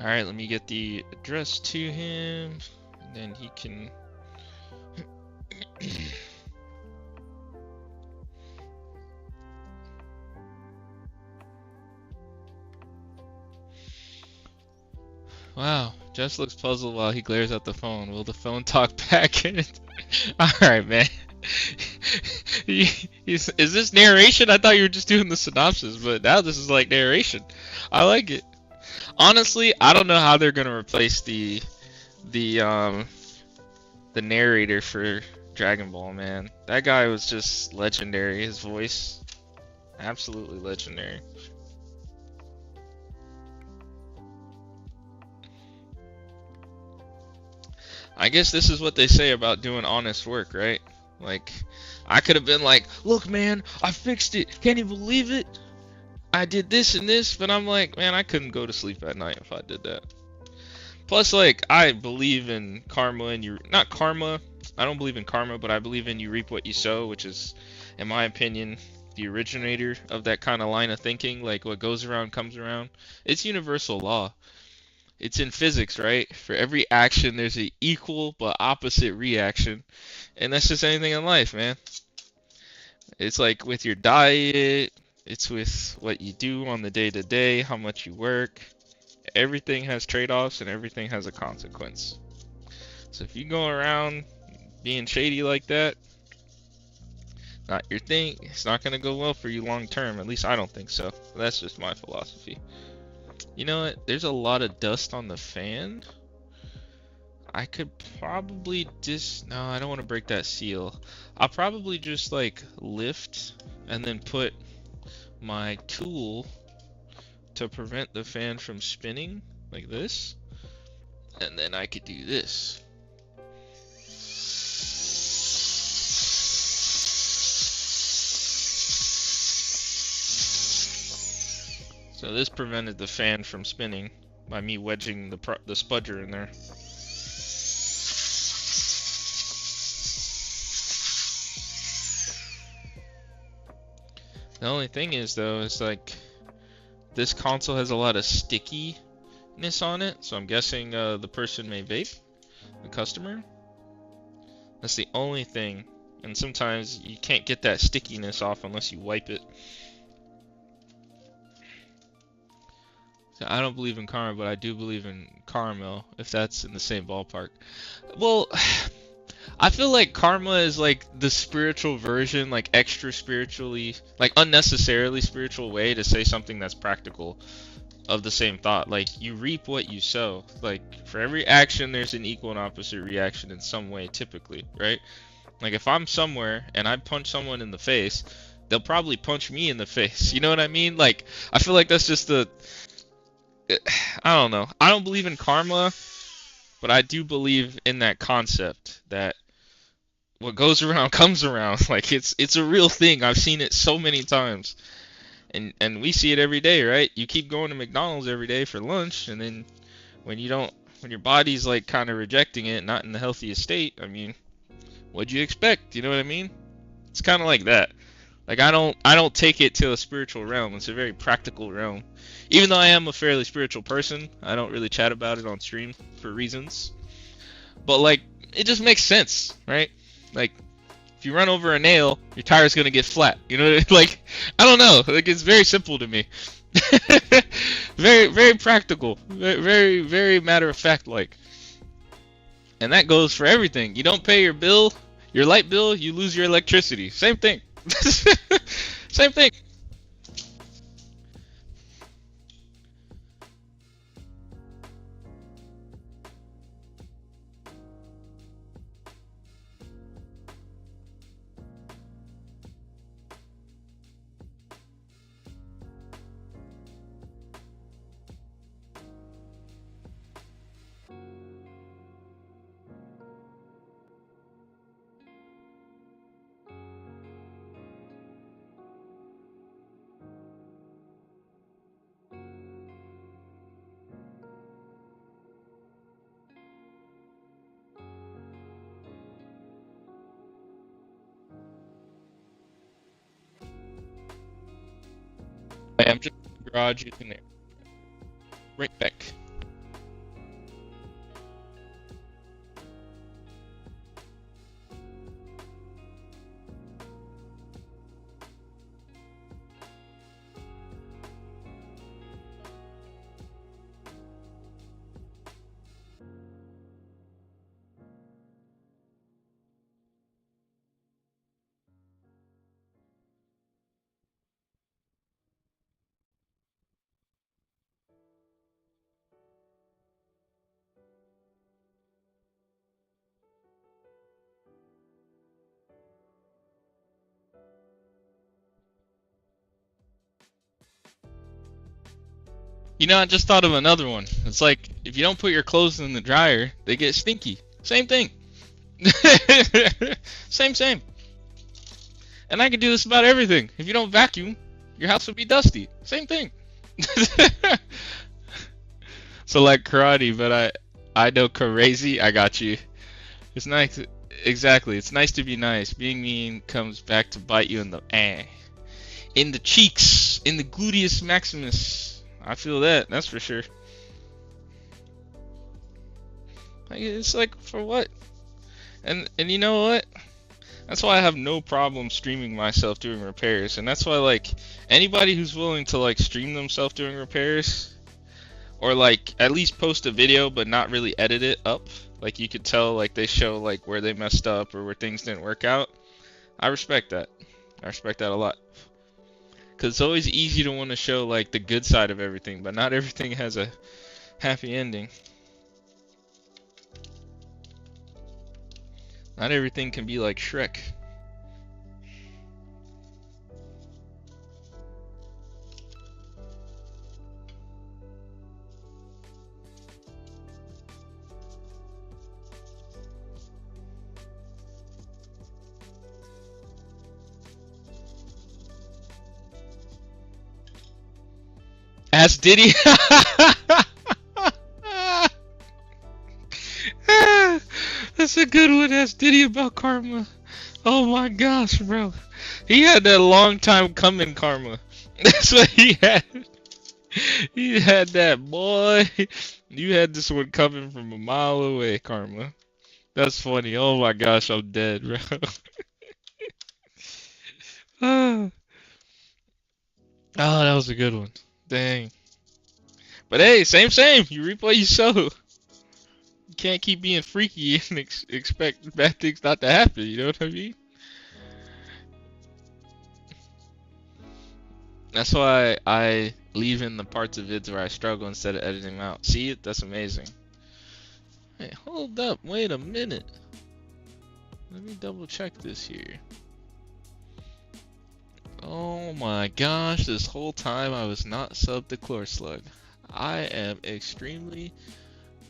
Alright, let me get the address to him, and then he can... Wow, Jess looks puzzled while he glares at the phone. Will the phone talk back? Alright, man. Is this narration? I thought you were just doing the synopsis, but now this is like narration. I like it. Honestly, I don't know how they're gonna replace the um the narrator for Dragon Ball, man. That guy was just legendary. His voice, absolutely legendary. I guess this is what they say about doing honest work, right? Like, I could have been like, look, man, I fixed it. Can you believe it? I did this and this, but I'm like, man, I couldn't go to sleep at night if I did that. Plus, like, I believe in karma and you, not karma, I don't believe in karma, but I believe in you reap what you sow, which is, in my opinion, the originator of that kind of line of thinking. Like, what goes around comes around. It's universal law. It's in physics, right? For every action, there's an equal but opposite reaction. And that's just anything in life, man. It's like with your diet, it's with what you do on the day to day, how much you work. Everything has trade-offs and everything has a consequence. So if you go around being shady like that, not your thing. It's not going to go well for you long term. At least I don't think so. That's just my philosophy. You know what? There's a lot of dust on the fan. I could probably just... No, I don't want to break that seal. I'll probably just like lift and then put my tool to prevent the fan from spinning like this. And then I could do this. So this prevented the fan from spinning by me wedging the spudger in there. The only thing is though, is like this console has a lot of stickiness on it, so I'm guessing the person may vape, the customer. That's the only thing, and sometimes you can't get that stickiness off unless you wipe it. So I don't believe in karma, but I do believe in caramel, if that's in the same ballpark. Well, I feel like karma is like the spiritual version, like extra spiritually, like unnecessarily spiritual way to say something that's practical of the same thought. Like you reap what you sow. Like for every action, there's an equal and opposite reaction in some way, typically, right? Like if I'm somewhere and I punch someone in the face, they'll probably punch me in the face. You know what I mean? Like I feel like that's just the, I don't know. I don't believe in karma, but I do believe in that concept that what goes around comes around. Like it's a real thing. I've seen it so many times. And we see it every day, right? You keep going to McDonald's every day for lunch, and then when you don't, when your body's like kind of rejecting it, not in the healthiest state, I mean, what'd you expect? You know what I mean? It's kind of like that. Like I don't take it to a spiritual realm. It's a very practical realm. Even though I am a fairly spiritual person, I don't really chat about it on stream for reasons. But like, it just makes sense, right? Like, if you run over a nail, your tire's gonna get flat. You know, like, I don't know. Like, it's very simple to me. Very, very practical. Very, very matter of fact like. And that goes for everything. You don't pay your bill, your light bill, you lose your electricity. Same thing. Same thing. I'm just in the garage using it. Right back. You know, I just thought of another one. It's like if you don't put your clothes in the dryer, they get stinky. Same thing. Same. And I can do this about everything. If you don't vacuum, your house will be dusty. Same thing. So like karate, but I know crazy. I got you. It's nice. Exactly. It's nice to be nice. Being mean comes back to bite you in the cheeks, in the gluteus maximus. I feel that. That's for sure. Like, it's like for what? And you know what? That's why I have no problem streaming myself doing repairs, and that's why like anybody who's willing to like stream themselves doing repairs, or like at least post a video but not really edit it up, like you could tell like they show like where they messed up or where things didn't work out. I respect that. I respect that a lot. Cause it's always easy to want to show like the good side of everything, but not everything has a happy ending. Not everything can be like Shrek. Ask Diddy. That's a good one. Ask Diddy about karma. Oh my gosh, bro. He had that long time coming karma. That's what he had. He had that, boy. You had this one coming from a mile away, karma. That's funny. Oh my gosh, I'm dead, bro. Oh, that was a good one. Dang. But hey, same. You reap what you sow. You can't keep being freaky and expect bad things not to happen. You know what I mean? That's why I leave in the parts of vids where I struggle instead of editing them out. See it? That's amazing. Hey, hold up. Wait a minute. Let me double check this here. Oh my gosh, this whole time I was not subbed to Chlorslug. I am extremely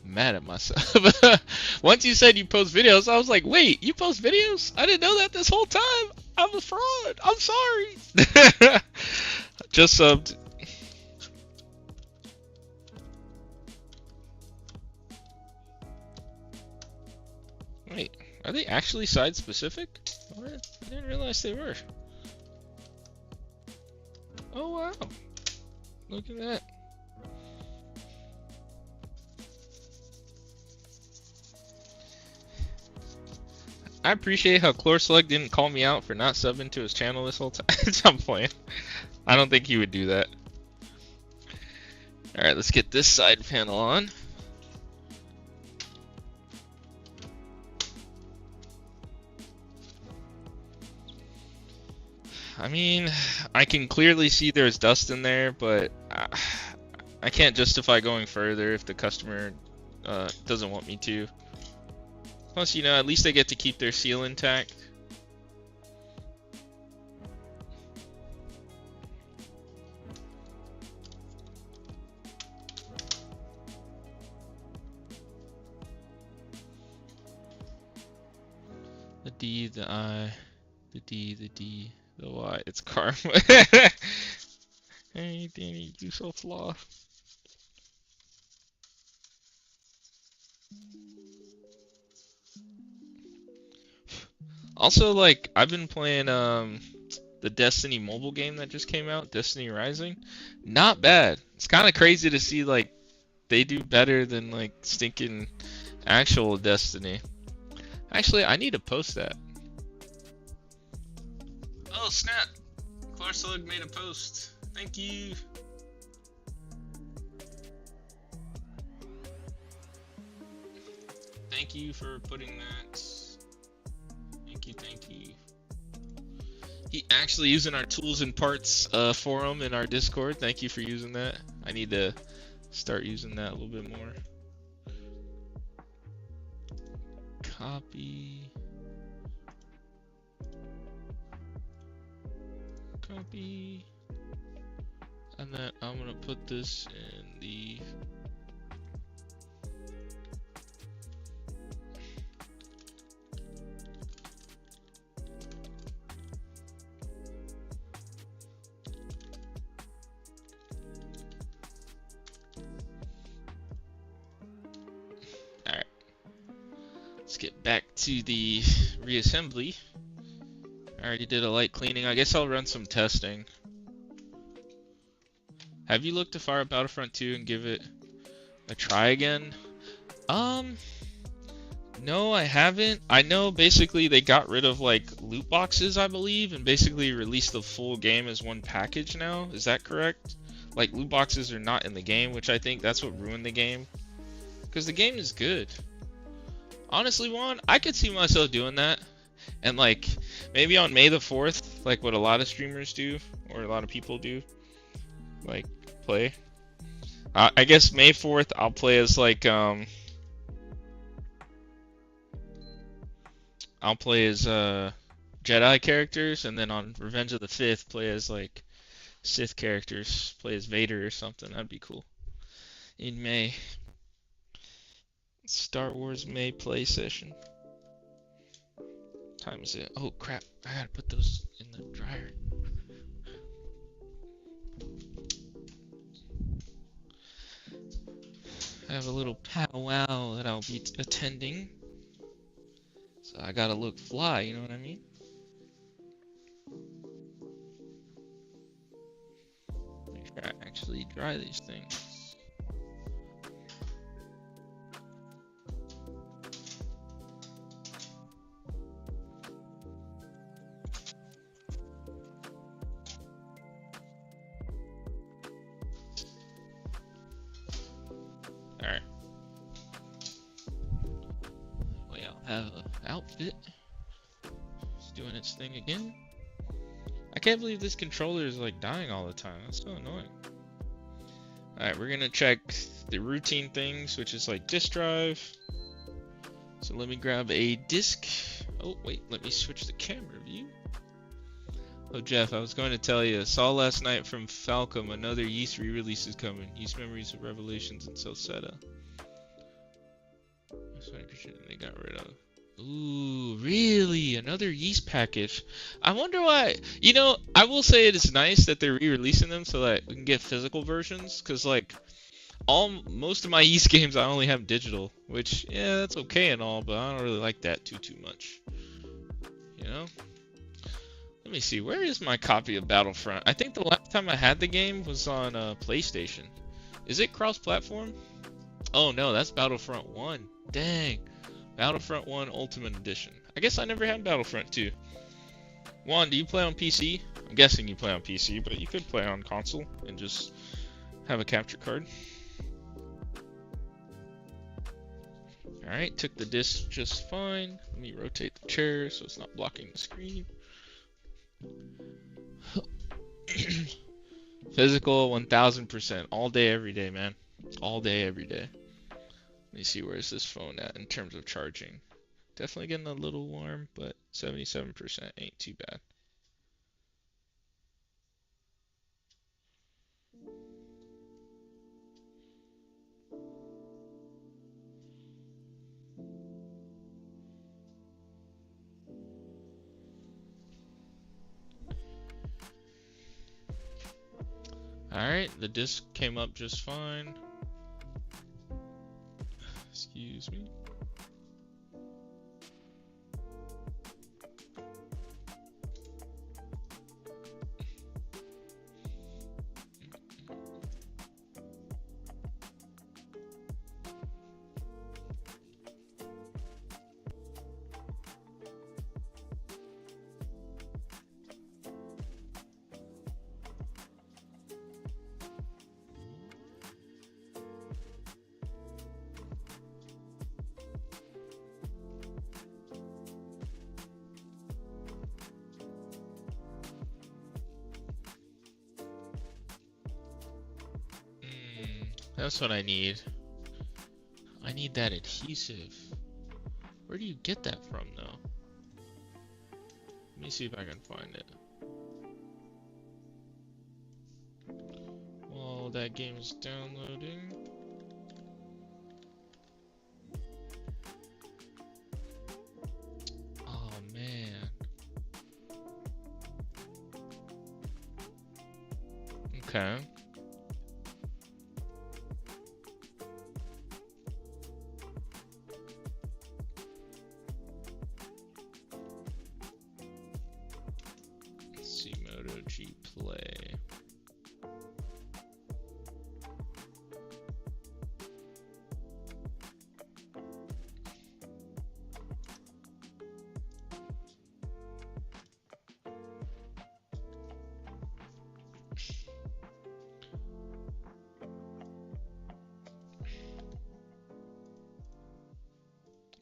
mad at myself. Once you said you post videos, I was like, wait, you post videos? I didn't know that this whole time. I'm a fraud. I'm sorry. Just subbed. Wait, are they actually side specific? What? I didn't realize they were. Oh wow. Look at that. I appreciate how Chlorslug didn't call me out for not subbing to his channel this whole time. I'm playing. I don't think he would do that. Alright, let's get this side panel on. I mean, I can clearly see there's dust in there, but I can't justify going further if the customer doesn't want me to. Plus, you know, at least they get to keep their seal intact. The D, the I, the D, the D, the Y. It's karma. Hey, Danny, you so flaw. Also, like, I've been playing the Destiny mobile game that just came out, Destiny Rising. Not bad. It's kind of crazy to see like they do better than like stinking actual Destiny. Actually, I need to post that. Oh snap! Chlorslug made a post. Thank you. Thank you for putting that. Thank you. He actually using our tools and parts forum in our Discord. Thank you for using that. I need to start using that a little bit more. Copy. And then I'm gonna put this in the Alright. Let's get back to the reassembly. I already did a light cleaning. I guess I'll run some testing. Have you looked to fire up Battlefront 2 and give it a try again? No, I haven't. I know basically they got rid of like loot boxes, I believe, and basically released the full game as one package now. Is that correct? Like loot boxes are not in the game, which I think that's what ruined the game. Because the game is good. Honestly, Juan, I could see myself doing that. And like maybe on May the 4th, like what a lot of streamers do, or a lot of people do, like play. I guess May 4th I'll play as like I'll play as Jedi characters, and then on Revenge of the 5th play as like Sith characters, play as Vader or something. That'd be cool. In May. Star Wars May play session. What time is it? Oh crap, I gotta put those in the dryer. I have a little powwow that I'll be attending. So I gotta look fly, you know what I mean? Make sure I actually dry these things. Alright. Well, I'll have an outfit. It's doing its thing again. I can't believe this controller is like dying all the time. That's so annoying. Alright, we're gonna check the routine things, which is like disk drive. So let me grab a disk. Oh, wait, let me switch the camera view. Oh, Jeff, I was going to tell you, saw last night from Falcom another Yeast re-release is coming. Yeast Memories of Revelations and Celceta. That's what they got rid of. Ooh, really? Another Yeast package? I wonder why. You know, I will say it is nice that they're re-releasing them so that we can get physical versions, because like most of my Yeast games I only have digital, which yeah, that's okay and all, but I don't really like that too much. You know? Let me see, where is my copy of Battlefront? I think the last time I had the game was on PlayStation. Is it cross-platform? Oh no, that's Battlefront 1. Dang. Battlefront 1 Ultimate Edition. I guess I never had Battlefront 2. Juan, do you play on PC? I'm guessing you play on PC, but you could play on console and just have a capture card. Alright, took the disc just fine. Let me rotate the chair so it's not blocking the screen. Physical 1000%. All day, every day, man. All day, every day. Let me see, where's this phone at in terms of charging. Definitely getting a little warm, but 77% ain't too bad. Alright, the disc came up just fine. Excuse me. That's what I need. I need that adhesive. Where do you get that from, though? Let me see if I can find it. Well, that game is downloading. Oh man. Okay. Let's see, Moto G Play.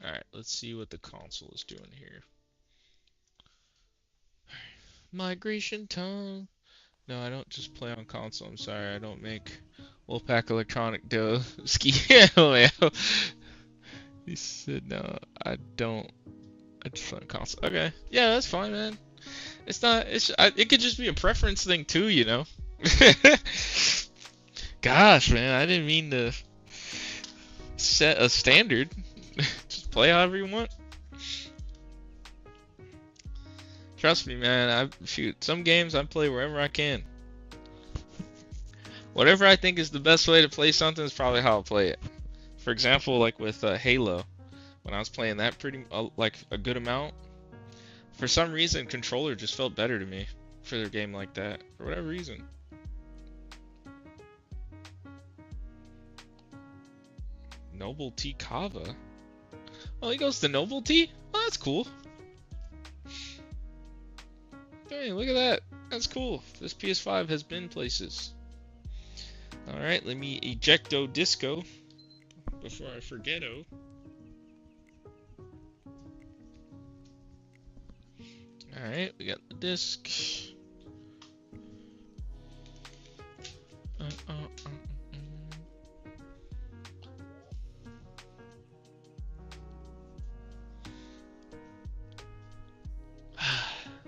Alright, let's see what the console is doing here. Migration time. No, I don't just play on console. I'm sorry, I don't make WolfPackElectronics dough. Ski. He said no, I don't. I just play on console. Okay, yeah, that's fine, man. It's not. It could just be a preference thing too, you know. Gosh, man, I didn't mean to set a standard. Just play however you want. Trust me, man. Shoot, some games I play wherever I can. Whatever I think is the best way to play something is probably how I'll play it. For example, like with Halo, when I was playing that like a good amount, for some reason controller just felt better to me for their game like that, for whatever reason. Noble T Kava. Oh, he goes to Noble T? Oh, that's cool. Hey, look at that. That's cool. This PS5 has been places. Alright, let me ejecto disco before I forget-o. Alright, we got the disc.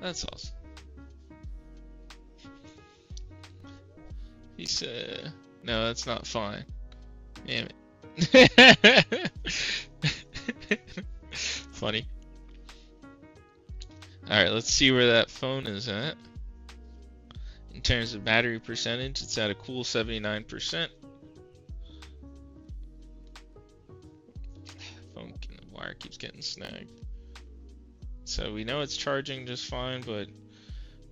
That's awesome. He said, no, that's not fine. Damn it. Funny. Alright, let's see where that phone is at. In terms of battery percentage, it's at a cool 79%. Phone wire keeps getting snagged. So we know it's charging just fine, but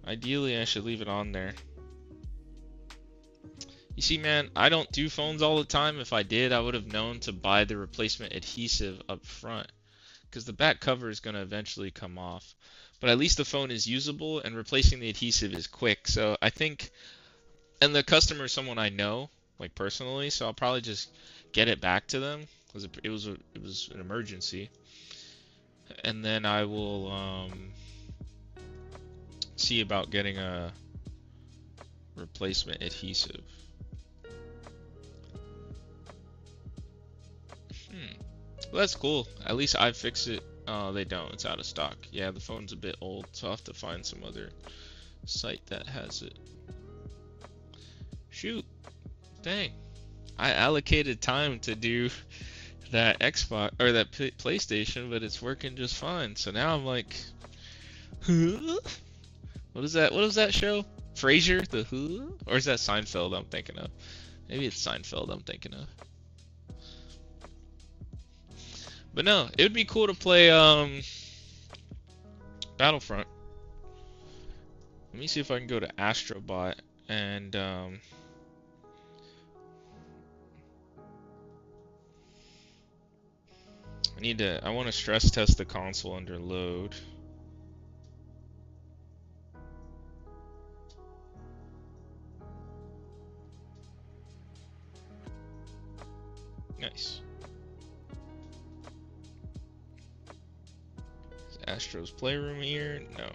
ideally I should leave it on there. You see, man, I don't do phones all the time. If I did, I would have known to buy the replacement adhesive up front, because the back cover is going to eventually come off. But at least the phone is usable, and replacing the adhesive is quick. So I think, and the customer is someone I know, like personally, so I'll probably just get it back to them, because it was an emergency. And then I will see about getting a replacement adhesive. Well, that's cool. At least I fix it. Oh, they don't. It's out of stock. Yeah, the phone's a bit old, so I'll have to find some other site that has it. Shoot. Dang. I allocated time to do that Xbox or that PlayStation, but it's working just fine. So now I'm like, huh? What is that? What is that show? Frasier? The Who? Or is that Seinfeld I'm thinking of? Maybe it's Seinfeld I'm thinking of. But no, it would be cool to play Battlefront. Let me see if I can go to Astrobot and I want to stress test the console under load. Nice. Is Astro's Playroom here? No.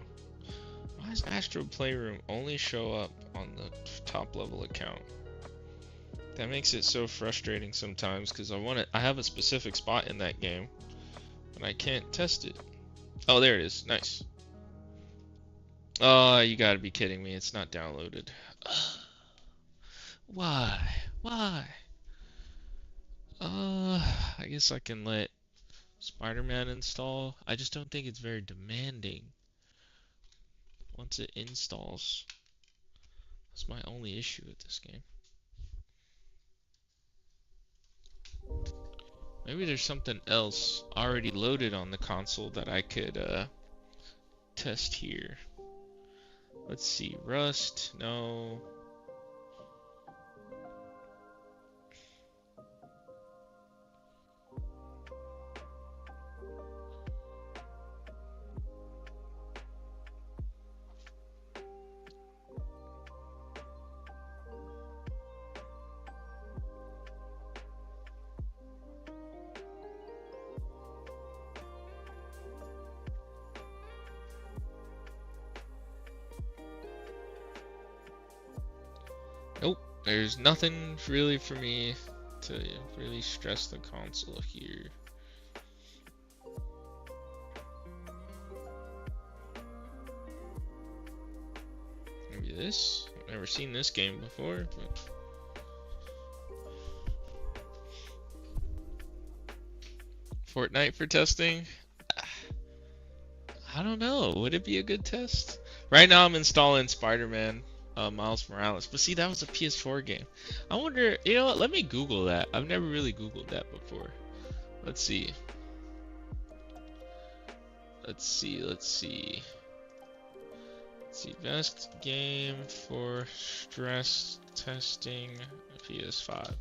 Why does Astro Playroom only show up on the top level account? That makes it so frustrating sometimes, because I have a specific spot in that game, but I can't test it. Oh, there it is. Nice. Oh, you gotta be kidding me. It's not downloaded. Why? Why? I guess I can let Spider-Man install. I just don't think it's very demanding once it installs. That's my only issue with this game. Maybe there's something else already loaded on the console that I could test here. Let's see. Rust, no. Nope, there's nothing really for me to really stress the console here. Maybe this? I've never seen this game before, but... Fortnite for testing? I don't know. Would it be a good test? Right now I'm installing Spider-Man, Miles Morales. But see, that was a PS4 game. I wonder, you know what? Let me Google that. I've never really Googled that before. Let's see. Let's see. Best game for stress testing PS5.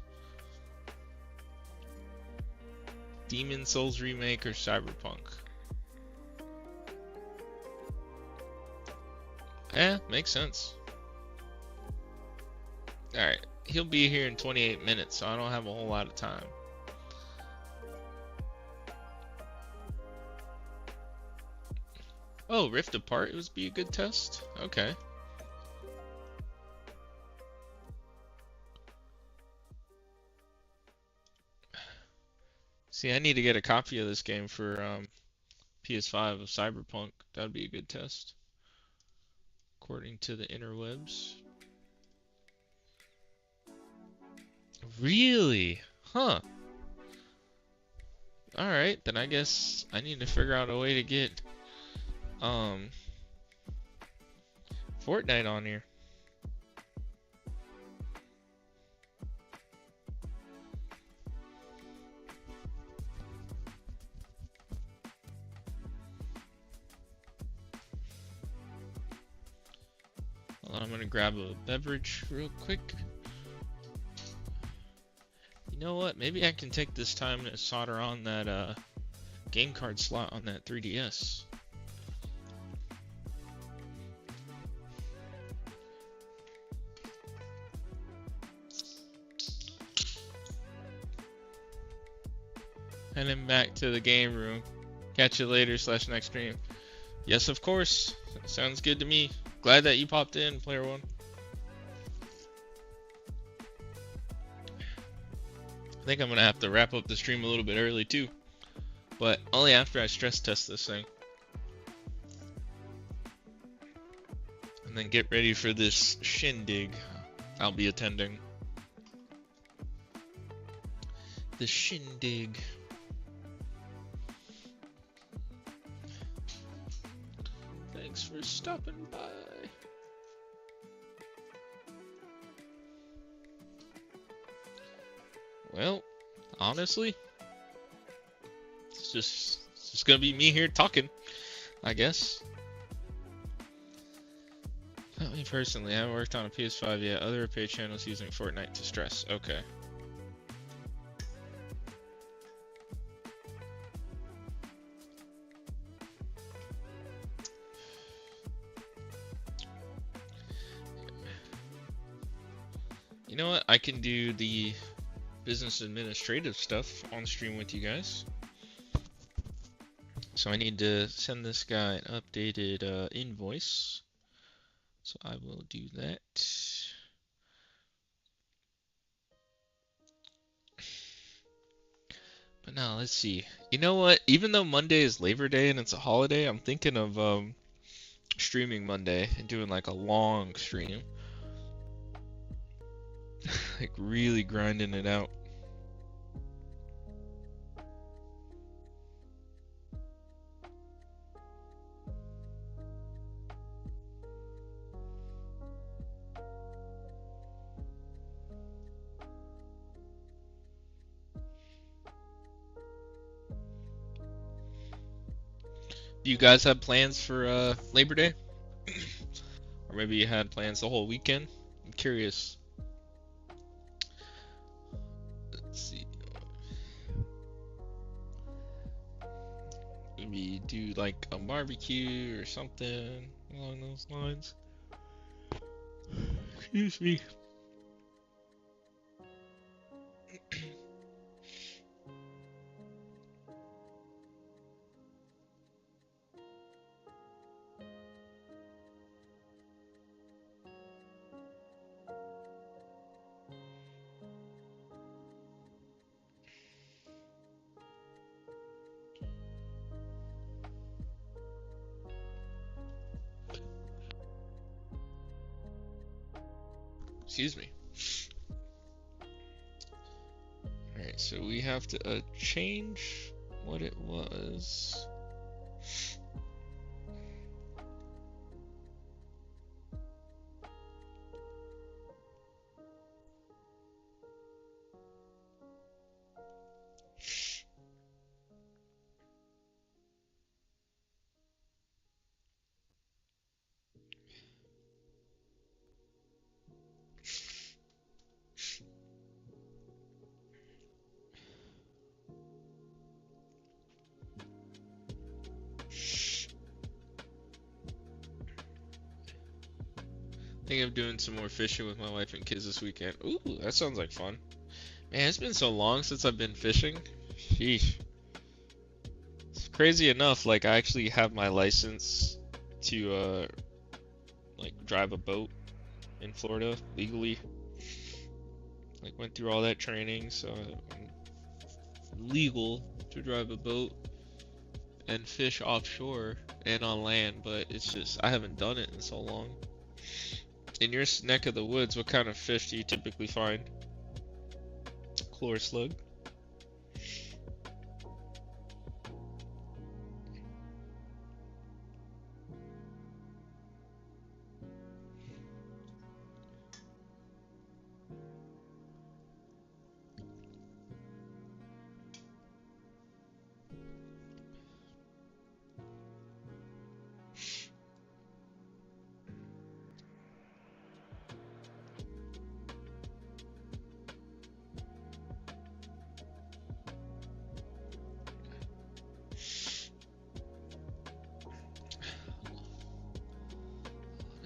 Demon Souls remake or Cyberpunk? Yeah, makes sense. Alright, he'll be here in 28 minutes, so I don't have a whole lot of time. Oh, Rift Apart would be a good test? Okay. See, I need to get a copy of this game for PS5 of Cyberpunk. That would be a good test, according to the interwebs. Really? Huh. Alright, then I guess I need to figure out a way to get Fortnite on here. I'm gonna grab a beverage real quick. You know what? Maybe I can take this time to solder on that game card slot on that 3DS. Heading back to the game room. Catch you later / next stream. Yes, of course. Sounds good to me. Glad that you popped in, Player One. I think I'm gonna have to wrap up the stream a little bit early too, but only after I stress test this thing. And then get ready for this shindig I'll be attending. The shindig. Thanks for stopping by. Well, honestly, it's just gonna be me here talking, I guess. Not me personally, I haven't worked on a PS5 yet. Other repair channels using Fortnite to stress. Okay. You know what? I can do the business administrative stuff on stream with you guys. So I need to send this guy an updated invoice. So I will do that. But now let's see. You know what? Even though Monday is Labor Day and it's a holiday, I'm thinking of streaming Monday and doing like a long stream. Like really grinding it out. Do you guys have plans for Labor Day? Or maybe you had plans the whole weekend? I'm curious. Let's see. Maybe do like a barbecue or something along those lines. Excuse me. Excuse me. Alright, so we have to change what it was. I think I'm doing some more fishing with my wife and kids this weekend. Ooh, that sounds like fun. Man, it's been so long since I've been fishing. Sheesh. It's crazy enough, like I actually have my license to like drive a boat in Florida legally. Like went through all that training, so I'm legal to drive a boat and fish offshore and on land, but it's just I haven't done it in so long. In your neck of the woods, what kind of fish do you typically find? Chlor slug?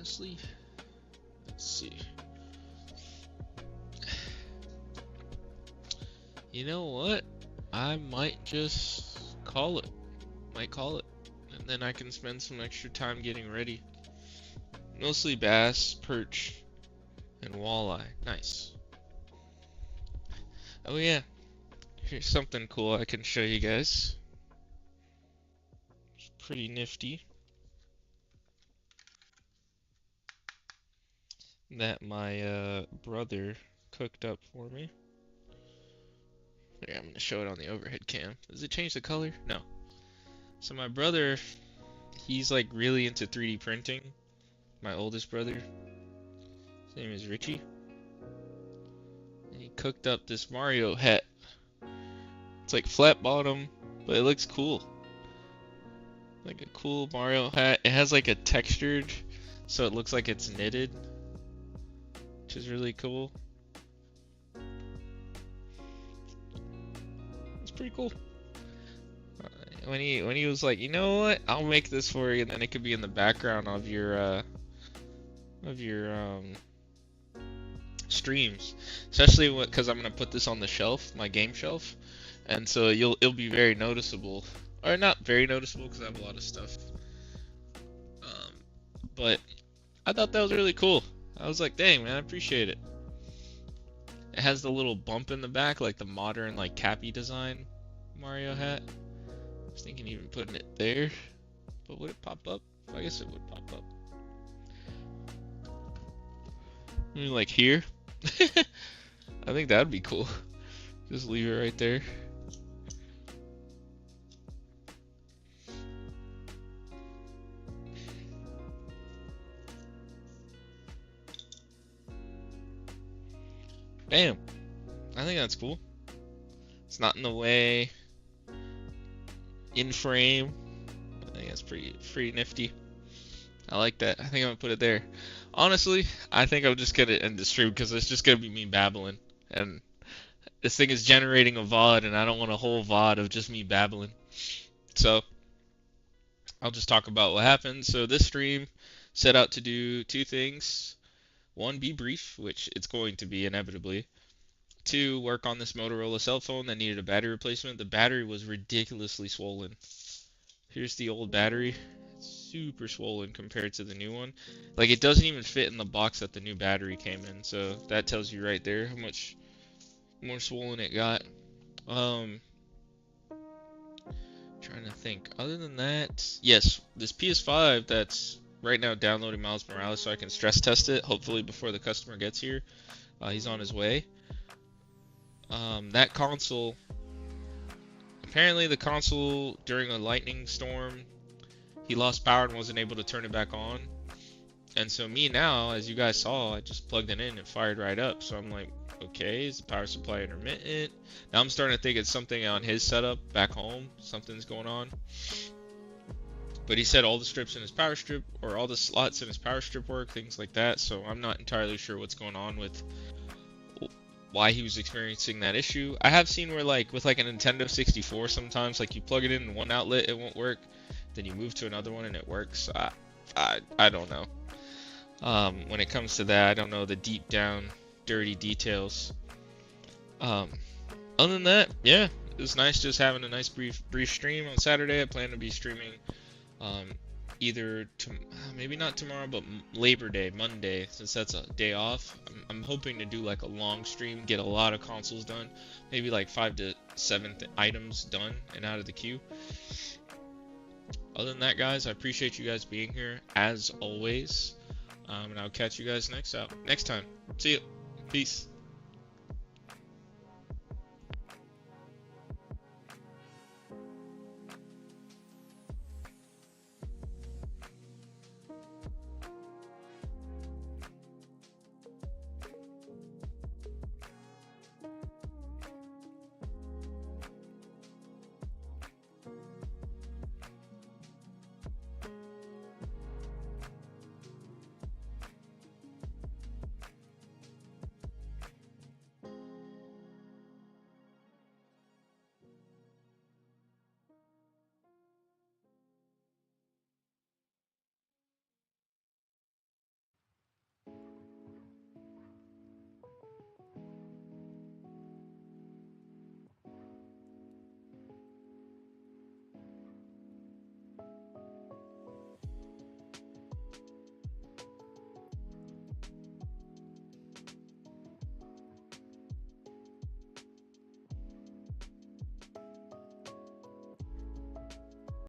Honestly, let's see. You know what? I might just call it. Might call it. And then I can spend some extra time getting ready. Mostly bass, perch, and walleye. Nice. Oh yeah. Here's something cool I can show you guys. It's pretty nifty. That my brother cooked up for me. Here, I'm gonna show it on the overhead cam. Does it change the color? No. So my brother, he's like really into 3D printing. My oldest brother. His name is Richie. And he cooked up this Mario hat. It's like flat bottom, but it looks cool. Like a cool Mario hat. It has like a textured, so it looks like it's knitted, which is really cool. It's pretty cool. When he was like, you know what, I'll make this for you, and then it could be in the background of your streams, especially because I'm gonna put this on the shelf, my game shelf, and so it'll be very noticeable, or not very noticeable because I have a lot of stuff. But I thought that was really cool. I was like, dang man, I appreciate it. It has the little bump in the back, like the modern like Cappy design Mario hat. I was thinking even putting it there, but would it pop up? I guess it would pop up. Maybe like here. I think that'd be cool. Just leave it right there. Bam. I think that's cool. It's not in the way. In frame. I think that's pretty nifty. I like that. I think I'm gonna put it there. Honestly, I think I'm just gonna end the stream because it's just gonna be me babbling. And this thing is generating a VOD, and I don't want a whole VOD of just me babbling. So I'll just talk about what happened. So this stream set out to do two things. One, be brief, which it's going to be inevitably. Two, work on this Motorola cell phone that needed a battery replacement. The battery was ridiculously swollen. Here's the old battery. It's super swollen compared to the new one. Like, it doesn't even fit in the box that the new battery came in. So that tells you right there how much more swollen it got. Trying to think. Other than that, yes, this PS5 that's right now downloading Miles Morales so I can stress test it, hopefully before the customer gets here. He's on his way. That console, apparently the console during a lightning storm, he lost power and wasn't able to turn it back on. And so me now, as you guys saw, I just plugged it in and fired right up. So I'm like, okay, is the power supply intermittent? Now I'm starting to think it's something on his setup back home. Something's going on. But he said all the strips in his power strip, or all the slots in his power strip work, things like that. So I'm not entirely sure what's going on with why he was experiencing that issue. I have seen where, like, with like a Nintendo 64, sometimes like you plug it in one outlet, it won't work. Then you move to another one and it works. I don't know. When it comes to that, I don't know the deep down dirty details. Other than that, yeah, it was nice just having a nice brief stream on Saturday. I plan to be streaming either maybe not tomorrow, but Labor Day, Monday, since that's a day off. I'm hoping to do like a long stream, get a lot of consoles done, maybe like 5 to 7 items done and out of the queue. Other than that, guys, I appreciate you guys being here as always, and I'll catch you guys next time. See you. Peace.